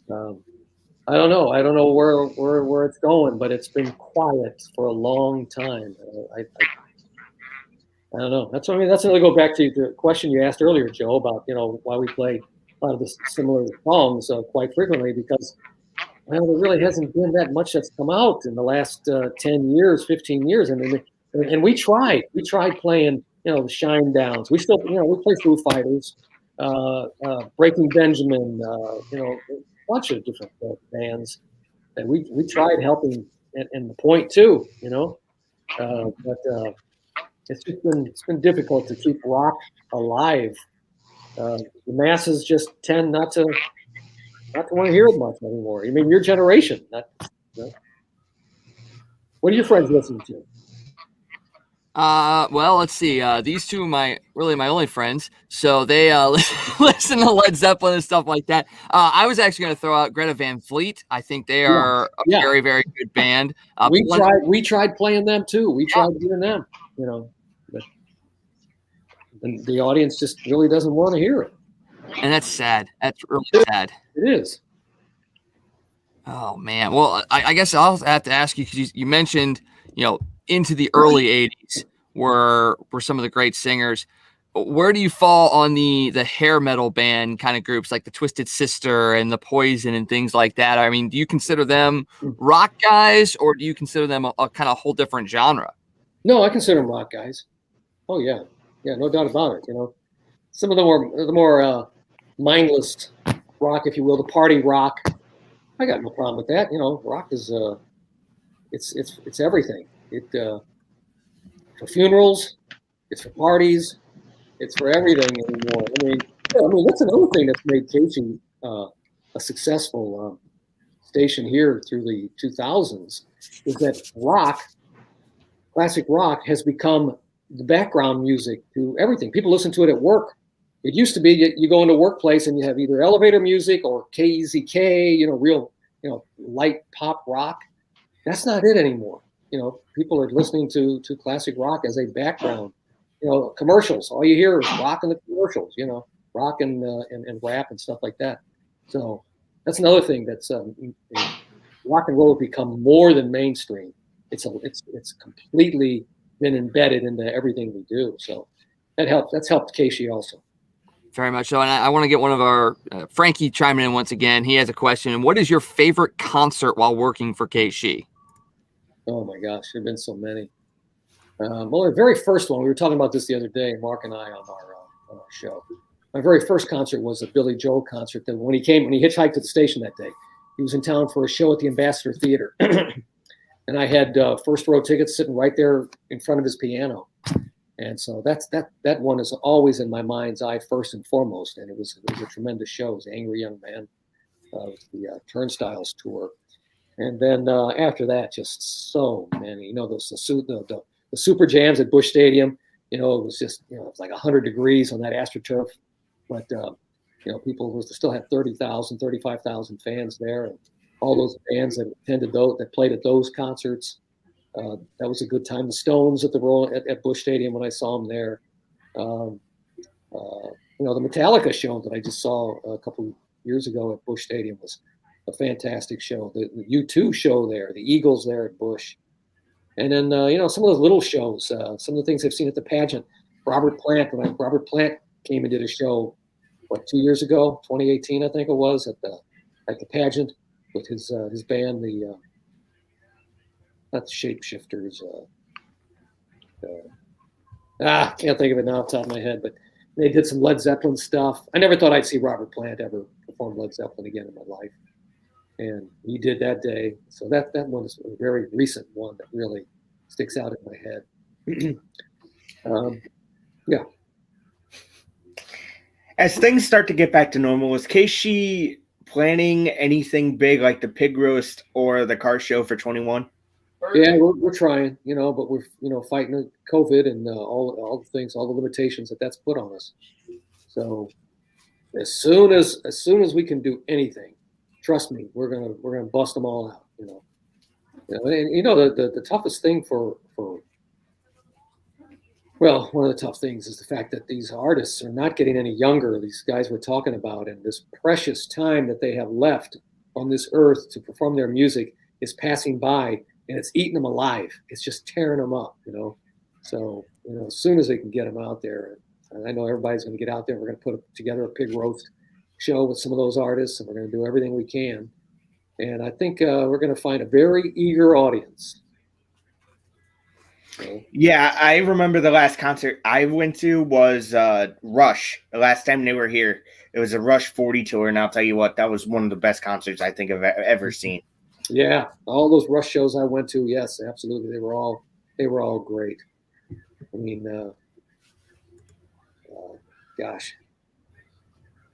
And I don't know where it's going, but it's been quiet for a long time. I don't know. That's what I mean. That's going to go back to the question you asked earlier, Joe, about why we play a lot of the similar songs quite frequently, because there really hasn't been that much that's come out in the last 10 years, 15 years. And we tried playing, the Shine Downs. We still, we play Foo Fighters, Breaking Benjamin, a bunch of different bands. And we tried helping and the Point too, but it's been difficult to keep rock alive. The masses just tend not to want to hear it much anymore. I mean, your generation. What are your friends listening to? Well, let's see. These two are my only friends. So they listen to Led Zeppelin and stuff like that. I was actually going to throw out Greta Van Fleet. I think they are a very, very good band. We tried playing them too. We tried doing them, but the audience just really doesn't want to hear it. And that's sad. That's really sad. It is. Oh man. Well, I guess I'll have to ask you, because you mentioned, into the early 80s were some of the great singers. Where do you fall on the hair metal band kind of groups, like the Twisted Sister and the Poison and things like that? I mean, do you consider them rock guys, or do you consider them a kind of whole different genre? No, I consider them rock guys. Oh yeah, no doubt about it. Some of the more mindless rock, if you will, the party rock. I got no problem with that. Rock is it's everything. It for funerals, it's for parties, It's for everything anymore. That's another thing that's made KSHE a successful station here through the 2000s, is that classic rock, has become the background music to everything. People listen to it at work. It used to be you go into a workplace and you have either elevator music or KEZK, real, light pop rock. That's not it anymore. People are listening to classic rock as a background. Commercials. All you hear is rock in the commercials. Rock and rap and stuff like that. So that's another thing that's rock and roll has become more than mainstream. It's completely been embedded into everything we do. So that helps. That's helped KSHE also. Very much so. And I want to get one of our Frankie chiming in once again. He has a question. What is your favorite concert while working for KSHE? Oh my gosh, there have been so many. Well, the very first one, we were talking about this the other day, Mark and I, on our show. My very first concert was a Billy Joel concert. That when he hitchhiked to the station that day, he was in town for a show at the Ambassador Theater. And I had first row tickets sitting right there in front of his piano. And so that one is always in my mind's eye first and foremost. And it was a tremendous show. It was Angry Young Man, the Turnstiles tour. And then after that, just so many, the super jams at Busch Stadium, it was just, it was like 100 degrees on that AstroTurf. But, people still had 30,000, 35,000 fans there. And all those bands that played at those concerts. That was a good time. The Stones at Busch Stadium when I saw them there. The Metallica show that I just saw a couple years ago at Busch Stadium was a fantastic show. The U2 show there, the Eagles there at Busch. And then, some of those little shows, some of the things I've seen at the pageant. Robert Plant came and did a show, 2 years ago, 2018, I think it was, at the pageant with his band, not the Shapeshifters. Can't think of it now off the top of my head, but they did some Led Zeppelin stuff. I never thought I'd see Robert Plant ever perform Led Zeppelin again in my life. And he did that day. So that one is a very recent one that really sticks out in my head. Yeah. As things start to get back to normal, is KSHE planning anything big like the pig roast or the car show for 21? Yeah, we're trying, but we're, fighting COVID and all the things, all the limitations that's put on us. So as soon as we can do anything, trust me, we're gonna bust them all out. The toughest thing one of the tough things is the fact that these artists are not getting any younger. These guys we're talking about, and this precious time that they have left on this earth to perform their music is passing by, and it's eating them alive. It's just tearing them up, So, as soon as they can get them out there, and I know everybody's going to get out there. We're going to put together a pig roast show with some of those artists, and we're going to do everything we can. And I think we're going to find a very eager audience. Yeah, I remember the last concert I went to was Rush. The last time they were here, it was a Rush 40 tour, and I'll tell you what, that was one of the best concerts I think I've ever seen. Yeah, all those Rush shows I went to, yes, absolutely, they were all great. I mean, gosh,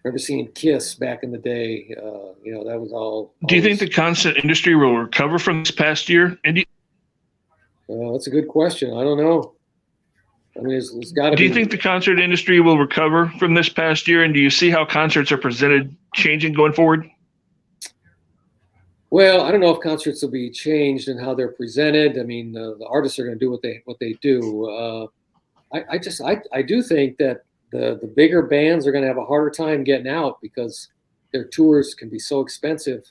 remember seeing Kiss back in the day. That was all. Do you think the concert industry will recover from this past year? And that's a good question. I don't know. I mean, it's got to be. Do you think the concert industry will recover from this past year? And do you see how concerts are presented changing going forward? Well, I don't know if concerts will be changed in how they're presented. I mean, the artists are going to do what they do. I do think that the bigger bands are going to have a harder time getting out because their tours can be so expensive.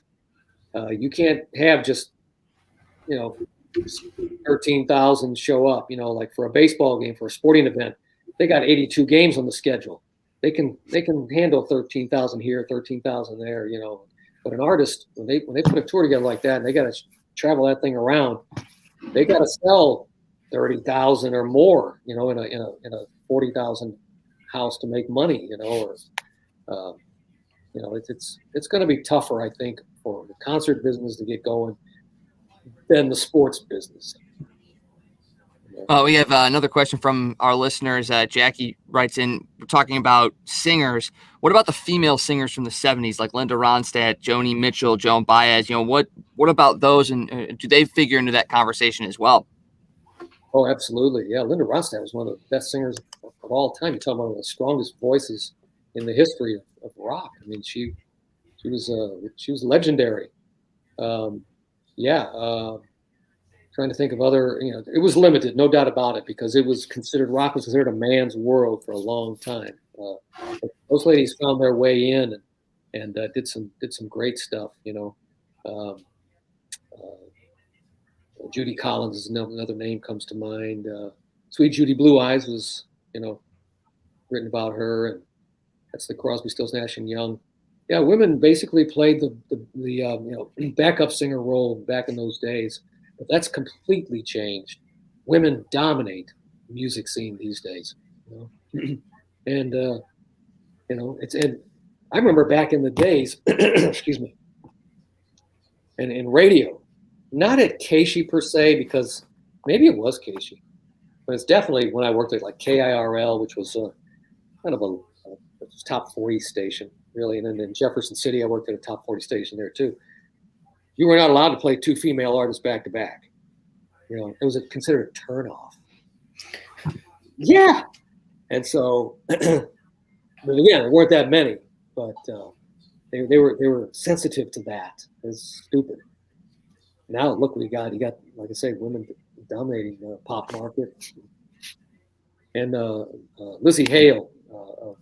You can't have just 13,000 show up, like for a baseball game, for a sporting event. They got 82 games on the schedule. They can handle 13,000 here, 13,000 there, But an artist, when they put a tour together like that, and they got to travel that thing around, they got to sell 30,000 or more, in a 40,000 house to make money, it's going to be tougher, I think, for the concert business to get going than the sports business. We have another question from our listeners. Jackie writes in, we're talking about singers. What about the female singers from the 70s, like Linda Ronstadt, Joni Mitchell, Joan Baez? What about those, and do they figure into that conversation as well? Oh, absolutely. Yeah, Linda Ronstadt was one of the best singers of all time. You're talking about one of the strongest voices in the history of rock. I mean, she was legendary. Trying to think of other, it was limited, no doubt about it, because rock was considered a man's world for a long time. Those ladies found their way in and did some great stuff. Judy Collins is another name comes to mind. Sweet Judy Blue Eyes was, written about her, and that's the Crosby, Stills, Nash and Young. Yeah, women basically played the backup singer role back in those days. But that's completely changed. Women dominate the music scene these days, and I remember back in the days, excuse me, and in radio, not at KSHE per se, because maybe it was KSHE, but it's definitely when I worked at like KIRL, which was kind of a top 40 station, really, and then in Jefferson City, I worked at a top 40 station there too. You were not allowed to play two female artists back to back. It was considered a turnoff. Yeah. And so, again, there weren't that many, but they were sensitive to that. It's stupid. Now look what you got. You got, like I say, women dominating the pop market. And Lizzie Hale of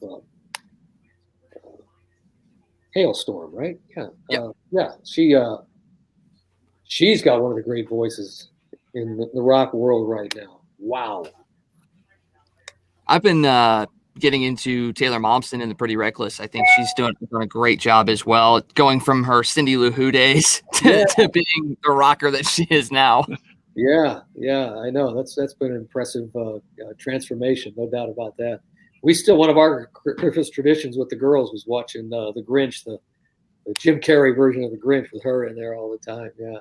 Hailstorm, right? Yeah. Yeah. She's got one of the great voices in the rock world right now. Wow. I've been getting into Taylor Momsen and the Pretty Reckless. I think she's done a great job as well, going from her Cindy Lou Who days to being the rocker that she is now. Yeah, I know. That's been an impressive transformation, no doubt about that. We still, one of our Christmas traditions with the girls was watching the Grinch, the Jim Carrey version of the Grinch with her in there all the time. Yeah.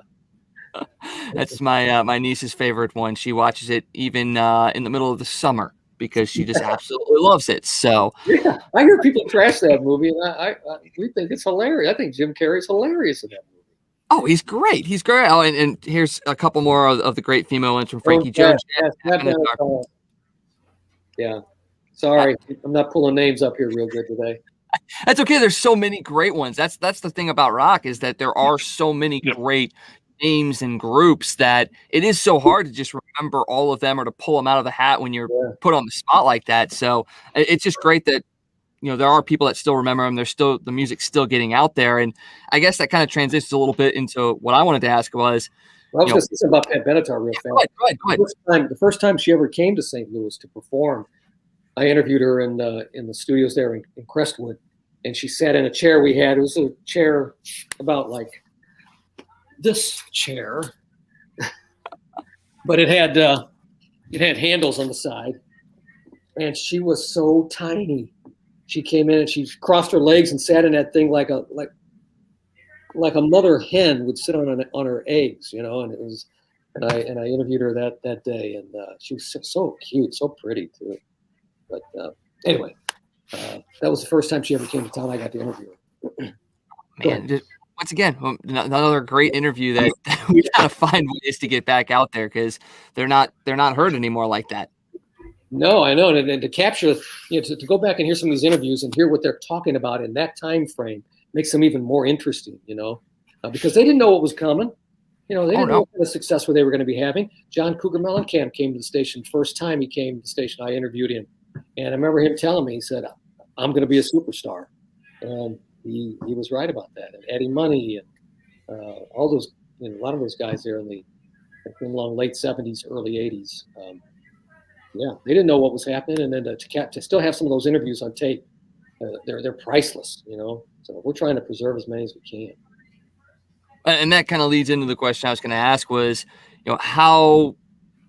That's my niece's favorite one. She watches it even in the middle of the summer because she just absolutely loves it. So yeah, I hear people trash that movie, and we think it's hilarious. I think Jim Carrey's hilarious in that movie. Oh, he's great. He's great. Oh, and here's a couple more of the great female ones from Frankie Jones. Yeah. Sorry, I'm not pulling names up here real good today. That's okay. There's so many great ones. That's the thing about rock, is that there are so many great names and groups that it is so hard to just remember all of them or to pull them out of the hat when you're put on the spot like that. So it's just great that there are people that still remember them. There's still the music's still getting out there, and I guess that kind of transitions a little bit into what I wanted to ask was. I was going to say something about Pat Benatar real fast. Go ahead. The first time she ever came to St. Louis to perform, I interviewed her in the studios there in Crestwood, and she sat in a chair we had. It was a chair about like this chair, but it had handles on the side, and she was so tiny. She came in and she crossed her legs and sat in that thing like a mother hen would sit on her eggs, and it was, and I interviewed her that day, and she was so cute, so pretty too. But anyway, that was the first time she ever came to town. I got to interview her. Man, once again, another great interview that we gotta find ways to get back out there, because they're not heard anymore like that. No, I know, and to capture, to go back and hear some of these interviews and hear what they're talking about in that time frame makes them even more interesting. Because they didn't know what was coming. They didn't know what kind of success they were going to be having. John Cougar Mellencamp came to the station. First time he came to the station, I interviewed him, and I remember him telling me, he said, "I'm going to be a superstar," and he was right about that. And Eddie Money and all those, a lot of those guys there in the late 70s, early 80s. They didn't know what was happening, and then to still have some of those interviews on tape, they're priceless. So we're trying to preserve as many as we can. And that kind of leads into the question I was going to ask was, how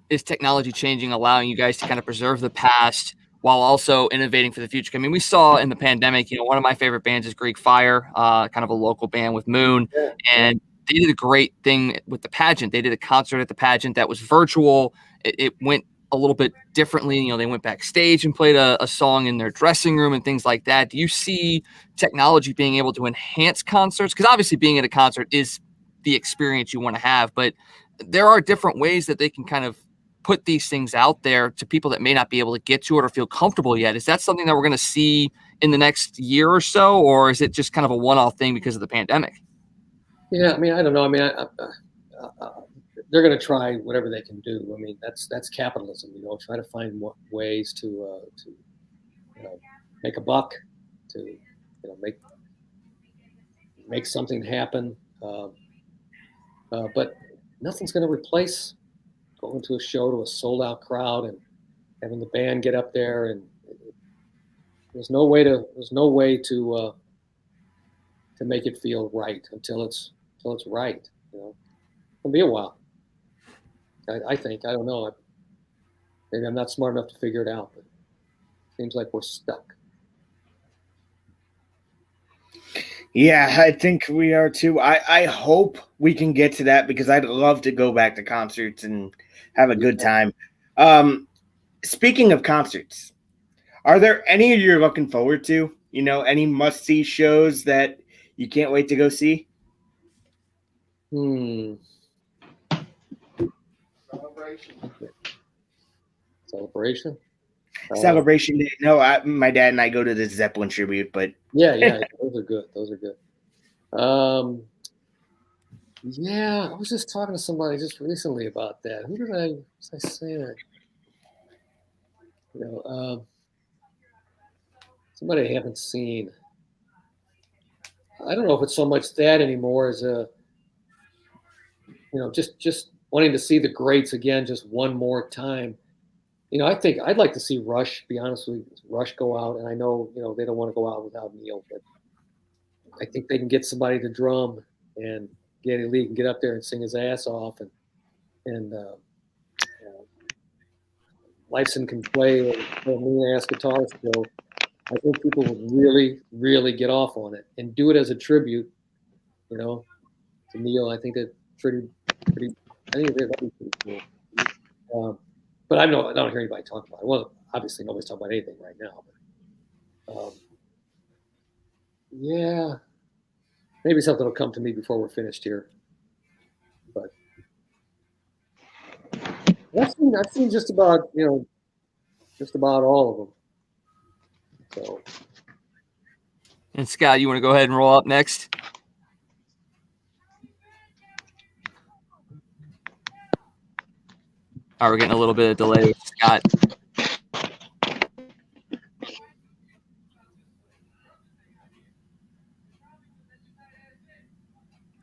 is technology changing, allowing you guys to kind of preserve the past while also innovating for the future? I mean, we saw in the pandemic, one of my favorite bands is Greek Fire, kind of a local band with Moon, and they did a great thing with the pageant. They did a concert at the pageant that was virtual. It went a little bit differently. You know, they went backstage and played a song in their dressing room and things like that. Do you see technology being able to enhance concerts? Because obviously being at a concert is the experience you want to have, but there are different ways that they can kind of put these things out there to people that may not be able to get to it or feel comfortable yet. Is that something that we're going to see in the next year or so, or is it just kind of a one-off thing because of the pandemic? Yeah, I mean, I don't know. I mean, they're going to try whatever they can do. I mean, that's capitalism. You know, try to find ways to you know, make a buck, to you know, make something happen. But nothing's going to replace going to a show to a sold out crowd and having the band get up there, and there's no way to make it feel right until it's right. You know, it'll be a while. I think. I don't know. Maybe I'm not smart enough to figure it out, but it seems like we're stuck. Yeah, I think we are too. I hope we can get to that because I'd love to go back to concerts and have a good time. Speaking of concerts, are there any you're looking forward to? You know, any must-see shows that you can't wait to go see? Celebration. Celebration Day. No, my dad and I go to the Zeppelin Tribute, but Yeah, those are good. Yeah, I was just talking to somebody just recently about that. Who did I say that? You know, somebody I haven't seen. I don't know if it's so much that anymore as you know, just wanting to see the greats again, just one more time. You know, I think I'd like to see Rush. Be honest with you, Rush go out, and I know you know they don't want to go out without Neil, but I think they can get somebody to drum, and Geddy Lee can get up there and sing his ass off, and Lifeson can play a mean ass guitar still. I think people would really, really get off on it and do it as a tribute, you know, to Neil. I think that pretty. I think that'd be pretty cool. But I don't hear anybody talk about it. Well, obviously nobody's talking about anything right now. But, yeah, maybe something will come to me before we're finished here. But I've seen just about all of them. So. And Scott, you want to go ahead and roll up next? All right, we're getting a little bit of delay with Scott.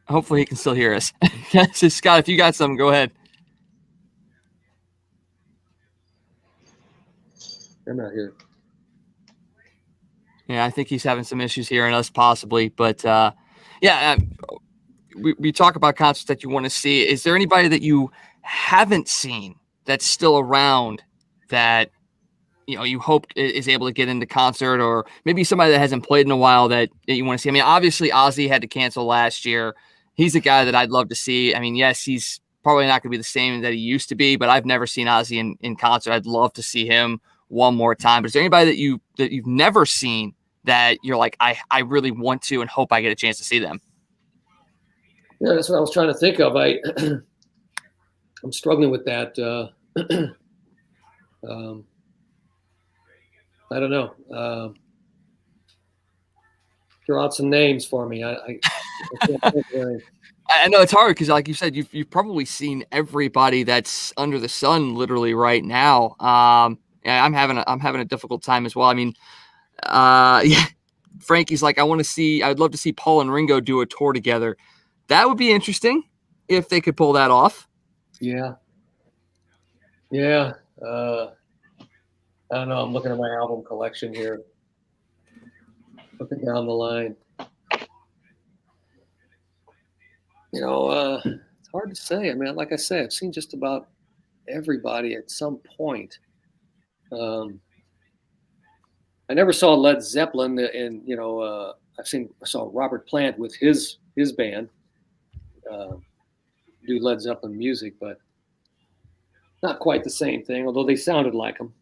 Hopefully he can still hear us. So Scott, if you got something, go ahead. I'm not here. Yeah, I think he's having some issues hearing us possibly. But, we talk about concerts that you want to see. Is there anybody that you haven't seen that's still around that, you know, you hope is able to get into concert, or maybe somebody that hasn't played in a while that you want to see? I mean, obviously Ozzy had to cancel last year. He's a guy that I'd love to see. I mean, yes, he's probably not going to be the same that he used to be, but I've never seen Ozzy in concert. I'd love to see him one more time. But is there anybody that you've never seen that you're like, I really want to and hope I get a chance to see them? Yeah, that's what I was trying to think of. I'm struggling with that. I don't know. Throw out some names for me. I can't think of any. I know it's hard because, like you said, you've probably seen everybody that's under the sun literally right now. I'm having a difficult time as well. I mean, yeah, Frankie's like, I'd love to see Paul and Ringo do a tour together. That would be interesting if they could pull that off. Yeah. I don't know. I'm looking at my album collection here. Looking down the line. You know, it's hard to say. I mean, like I say, I've seen just about everybody at some point. I never saw Led Zeppelin, and you know, I saw Robert Plant with his band do Led Zeppelin music, but not quite the same thing, although they sounded like them.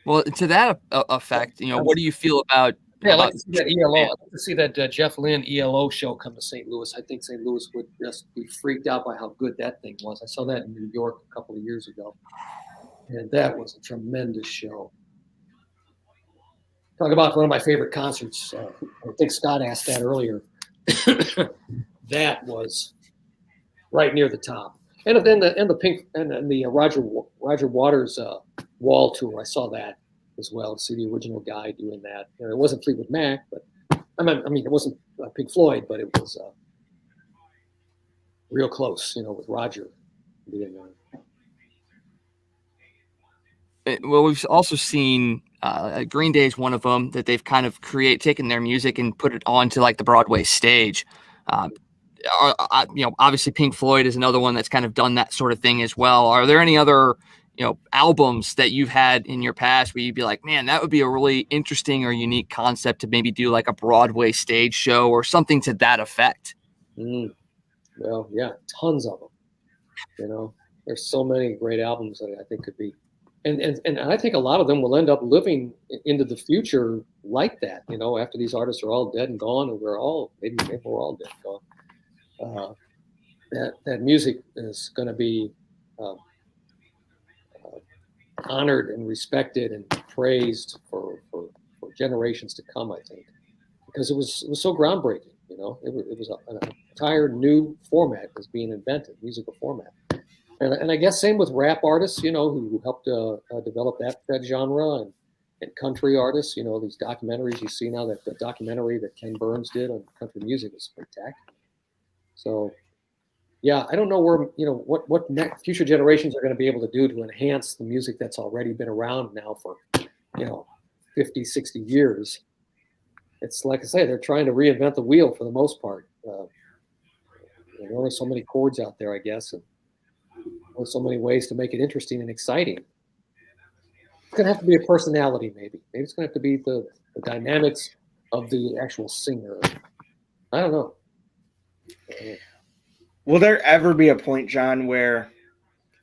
Well, to that effect, what do you feel about? Yeah, I'd like to see that ELO. band? I'd like to see that Jeff Lynne ELO show come to St. Louis. I think St. Louis would just be freaked out by how good that thing was. I saw that in New York a couple of years ago, and that was a tremendous show. Talk about one of my favorite concerts. I think Scott asked that earlier. That was right near the top. And then the Pink and the Roger Waters Wall tour. I saw that as well. See the original guy doing that. It wasn't Fleetwood Mac, but I mean, it wasn't Pink Floyd, but it was real close. With Roger being there. Well, we've also seen Green Day is one of them that they've kind of taken their music and put it onto like the Broadway stage. Obviously Pink Floyd is another one that's kind of done that sort of thing as well. Are there any other, albums that you've had in your past where you'd be like, man, that would be a really interesting or unique concept to maybe do like a Broadway stage show or something to that effect? Well, yeah, tons of them. There's so many great albums that I think could be. And I think a lot of them will end up living into the future like that, after these artists are all dead and gone, and maybe we're all dead and gone. That music is going to be honored and respected and praised for generations to come, I think, because it was so groundbreaking. It was an entire new format was being invented, musical format. And I guess same with rap artists, who helped develop that genre, and country artists, these documentaries you see now. That the documentary that Ken Burns did on country music is spectacular. So, yeah, I don't know where what future generations are going to be able to do to enhance the music that's already been around now for 50, 60 years. It's like I say, they're trying to reinvent the wheel for the most part. There are only so many chords out there, I guess, and there's so many ways to make it interesting and exciting. It's going to have to be a personality, maybe. Maybe it's going to have to be the dynamics of the actual singer. I don't know. Will there ever be a point, John, where,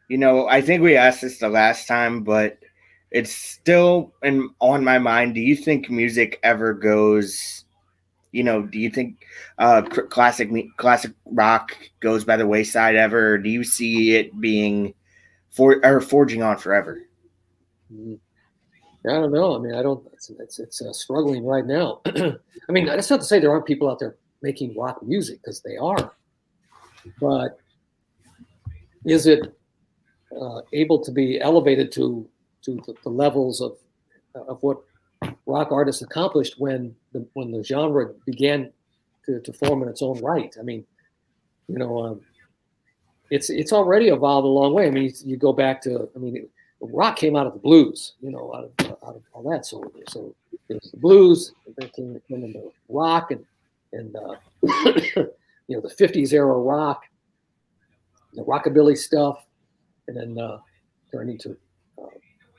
I think we asked this the last time, but it's still on my mind. Do you think music ever goes, do you think classic rock goes by the wayside ever? Or do you see it being forging on forever? I don't know. I mean, I don't. It's struggling right now. I mean, that's not to say there aren't people out there making rock music, because they are. But is it able to be elevated to the levels of what rock artists accomplished when the genre began to form in its own right? I mean, it's already evolved a long way. I mean, you go back to, rock came out of the blues, out of all that. So there's the blues, then came into rock, and the 50s era rock, the rockabilly stuff, and then turned into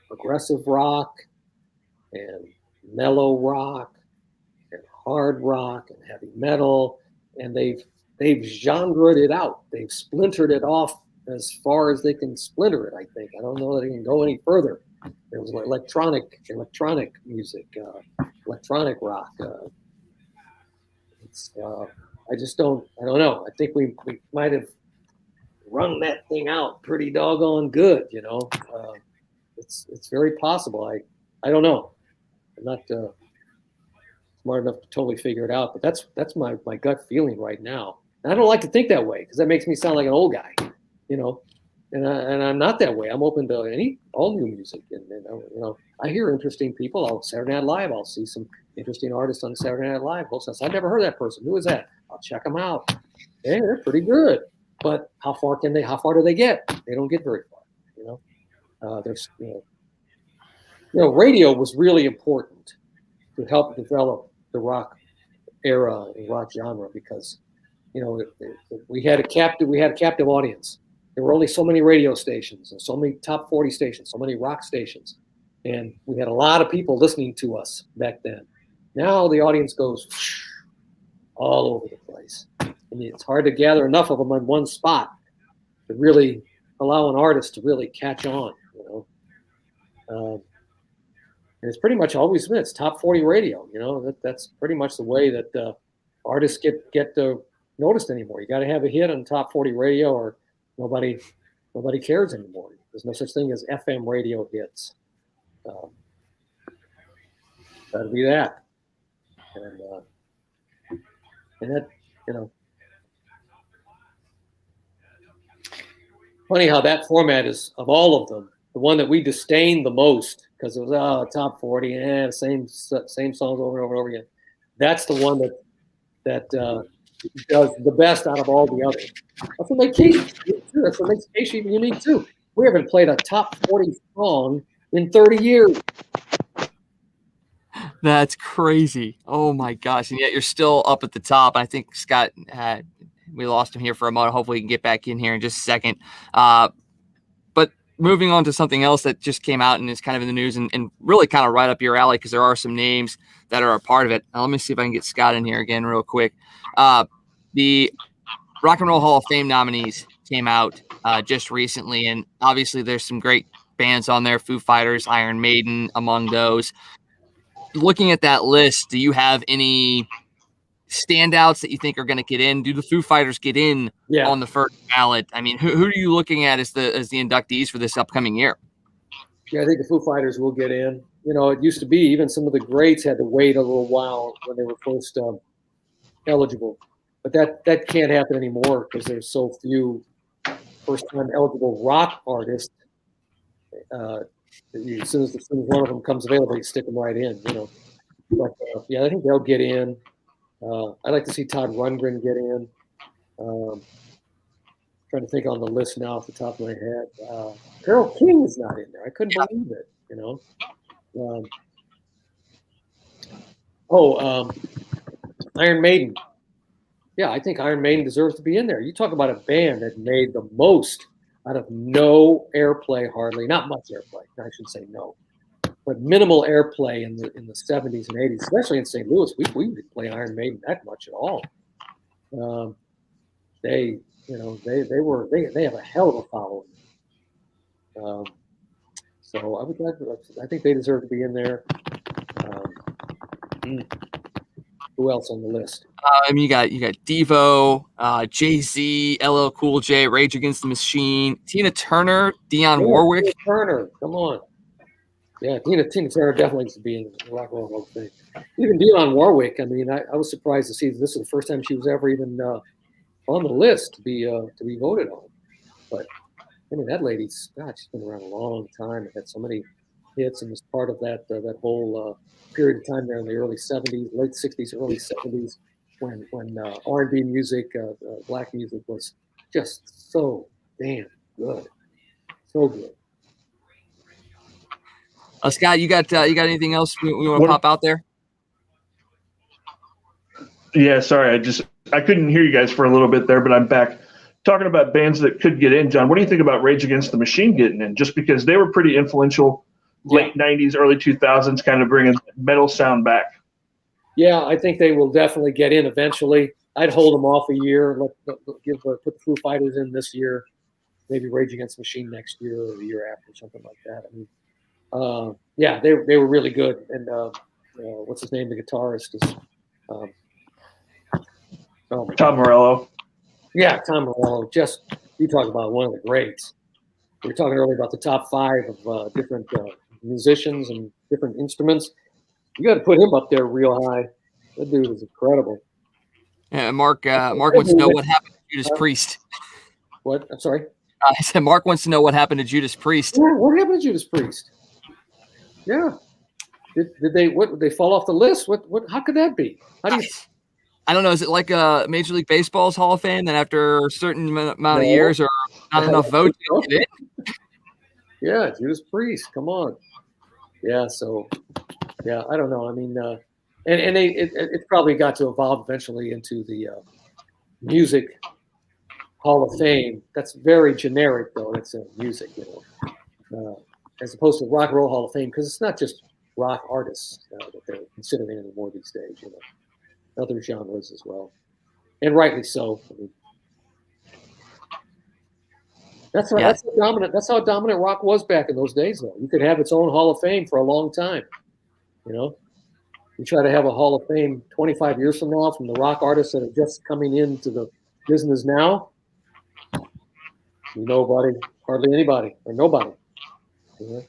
progressive rock and mellow rock and hard rock and heavy metal, and they've genred it out. They've splintered it off as far as they can splinter it, I think. I don't know that it can go any further. There was electronic music, electronic rock. I don't know. I think we might have rung that thing out pretty doggone good, It's very possible. I don't know. I'm not smart enough to totally figure it out, but that's my gut feeling right now. And I don't like to think that way, because that makes me sound like an old guy, and I'm not that way. I'm open to all new music, and I hear interesting people. I'll Saturday Night Live. I'll see some interesting artists on Saturday Night Live. I've never heard that person. Who is that? I'll check them out. Hey, they're pretty good. But how far do they get? They don't get very far. There's radio was really important to help develop the rock era and rock genre, because we had a captive audience. There were only so many radio stations and so many top 40 stations, so many rock stations, and we had a lot of people listening to us back then. Now the audience goes all over the place, and it's hard to gather enough of them in one spot to really allow an artist to really catch on, and it's pretty much always been, it's top 40 radio, that's pretty much the way that artists get noticed anymore. You got to have a hit on top 40 radio, or nobody cares anymore. There's no such thing as FM radio hits. Got to be that, and that, funny how that format is, of all of them, the one that we disdain the most, because it was top 40, same songs over and over and over again. That's the one that does the best out of all the others. That's what makes KSHE unique too. That's what makes KSHE unique too. We haven't played a top 40 song in 30 years. That's crazy. Oh my gosh. And yet you're still up at the top. I think Scott we lost him here for a moment. Hopefully he can get back in here in just a second. But moving on to something else that just came out and is kind of in the news and really kind of right up your alley, because there are some names that are a part of it. Now, let me see if I can get Scott in here again real quick. The Rock and Roll Hall of Fame nominees came out just recently, and obviously there's some great bands on there, Foo Fighters, Iron Maiden among those. Looking at that list, do you have any standouts that you think are going to get in? Do the Foo Fighters get in on the first ballot? I mean, who are you looking at as the inductees for this upcoming year? Yeah, I think the Foo Fighters will get in. It used to be even some of the greats had to wait a little while when they were first eligible, but that can't happen anymore because there's so few first-time eligible rock artists. As soon as one of them comes available, you stick them right in. But I think they'll get in. I'd like to see Todd Rundgren get in. Trying to think on the list now off the top of my head. Carole King is not in there. I couldn't believe it. Iron Maiden. Yeah, I think Iron Maiden deserves to be in there. You talk about a band that made the most out of no airplay, hardly, not much airplay. I should say no, but minimal airplay in the 70s and 80s, especially in St. Louis. We didn't play Iron Maiden that much at all. They have a hell of a following. So I think they deserve to be in there. Who else on the list? You got Devo, Jay-Z, LL Cool J, Rage Against the Machine, Tina Turner, Dionne Warwick. Tina Turner, come on. Yeah, Tina Turner definitely needs to be in the Rock and Roll Hall of Fame. Even Dionne Warwick. I mean, I was surprised to see this is the first time she was ever even on the list to be voted on. But I mean, that lady's she's been around a long time and had so many hits and was part of that whole period of time there in the early 70s, late 60s, early 70s, when R&B music, black music was just so damn good, so good. Scott, you got anything else we want to pop out there? Yeah, sorry, I couldn't hear you guys for a little bit there, but I'm back. Talking about bands that could get in, John, what do you think about Rage Against the Machine getting in? Just because they were pretty influential late 90s, early 2000s, kind of bringing metal sound back. Yeah, I think they will definitely get in eventually. I'd hold them off a year, put the Foo Fighters in this year, maybe Rage Against the Machine next year or the year after, something like that. I mean, they were really good. And what's his name? The guitarist is Tom Morello. Yeah, Tom Morello. Just, you talk about one of the greats. We were talking earlier about the top 5 of different musicians and different instruments. You got to put him up there real high. That dude is incredible. Yeah, Mark wants to know what happened to Judas Priest. What? I'm sorry? I said Mark wants to know what happened to Judas Priest. Yeah, what happened to Judas Priest? Yeah. Did they fall off the list? What? How could that be? How do you? I don't know. Is it like a Major League Baseball's Hall of Fame that after a certain amount of years or not enough votes to get in? Yeah, Judas Priest. Come on. Yeah. So, yeah, I don't know. I mean, and it probably got to evolve eventually into the Music Hall of Fame. That's very generic, though. It's music, as opposed to Rock and Roll Hall of Fame, because it's not just rock artists that they're considering anymore these days. Other genres as well. and rightly so. That's how dominant rock was back in those days, though. You could have its own Hall of Fame for a long time. You know, you try to have a Hall of Fame 25 years from now from the rock artists that are just coming into the business now. Nobody, hardly anybody, or nobody. You know?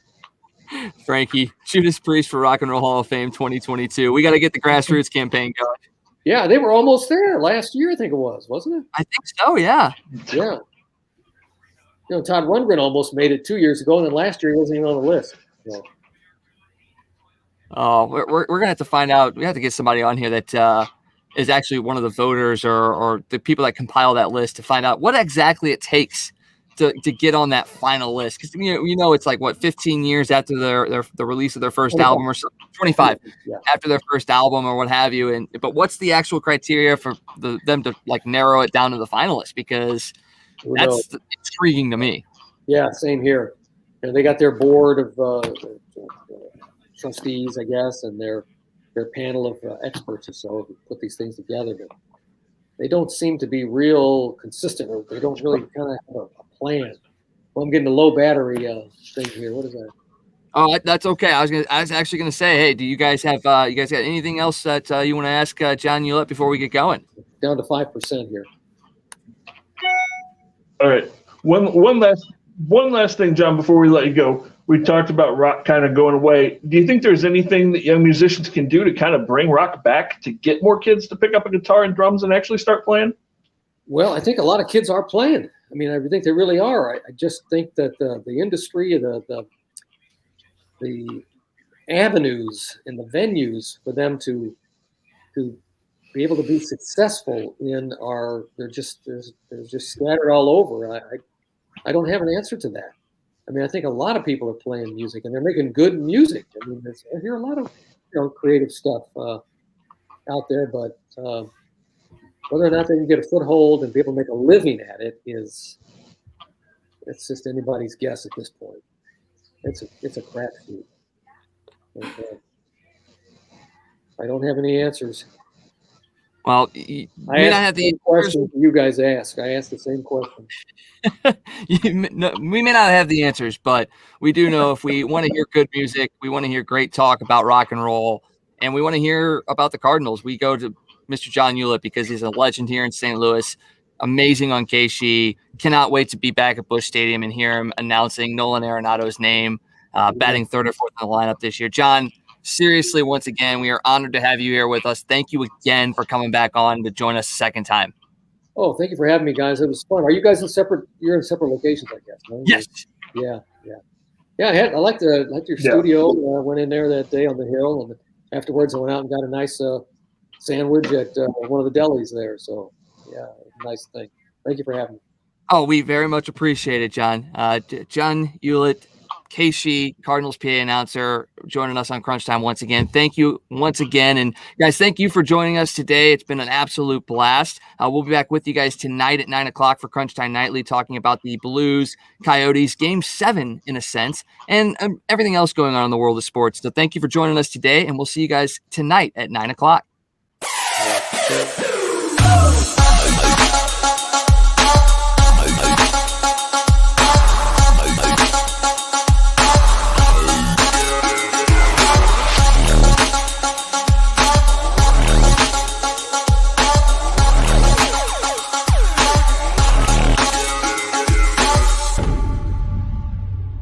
Frankie, Judas Priest for Rock and Roll Hall of Fame 2022. We got to get the grassroots campaign going. Yeah, they were almost there last year, I think it was, wasn't it? I think so, yeah. Yeah. You know, Todd Rundgren almost made it 2 years ago, and then last year he wasn't even on the list. So. Oh, we're gonna have to find out. We have to get somebody on here that is actually one of the voters or the people that compile that list to find out what exactly it takes to get on that final list. Because you know it's like what 15 years after the release of their first 25. album or so, 25 Yeah. after their first album or what have you. But what's the actual criteria for them to like narrow it down to the finalists? Because that's intriguing to me. Yeah, same here. You know, they got their board of trustees, I guess, and their panel of experts or so who put these things together. But they don't seem to be real consistent, or they don't really kind of have a plan. Well, I'm getting a low battery thing here. What is that? Oh, that's okay. I was actually gonna say, hey, do you guys have you guys got anything else that you want to ask John Ulett before we get going? Down to 5% here. All right. One last thing, John, before we let you go. We talked about rock kind of going away. Do you think there's anything that young musicians can do to kind of bring rock back to get more kids to pick up a guitar and drums and actually start playing? Well, I think a lot of kids are playing. I mean, I think they really are. I just think that the industry, the avenues and the venues for them to be able to be successful in they're just scattered all over. I don't have an answer to that. I mean, I think a lot of people are playing music and they're making good music. I mean, I hear a lot of creative stuff out there, but whether or not they can get a foothold and be able to make a living at it it's just anybody's guess at this point. It's a crapshoot. I don't have any answers. Well, you may not have the question you guys ask. I asked the same question. we may not have the answers, but we do know if we want to hear good music, we want to hear great talk about rock and roll, and we want to hear about the Cardinals, we go to Mr. John Ulett because he's a legend here in St. Louis. Amazing on KSHE. Cannot wait to be back at Busch Stadium and hear him announcing Nolan Arenado's name, batting third or fourth in the lineup this year. John, seriously, once again, we are honored to have you here with us. Thank you again for coming back on to join us a second time. Oh, thank you for having me, guys. It was fun. Are you guys you're in separate locations, I guess? Right? Yes. Yeah. I liked your studio. I went in there that day on the hill, and afterwards I went out and got a nice sandwich at one of the delis there. So, yeah, nice thing. Thank you for having me. Oh, we very much appreciate it, John. John Ulett, KSHE Cardinals PA announcer, joining us on Crunch Time once again. Thank you once again. And guys, thank you for joining us today. It's been an absolute blast. We'll be back with you guys tonight at 9:00 for Crunch Time Nightly, talking about the Blues Coyotes Game 7 in a sense, and everything else going on in the world of sports. So thank you for joining us today, and we'll see you guys tonight at 9:00.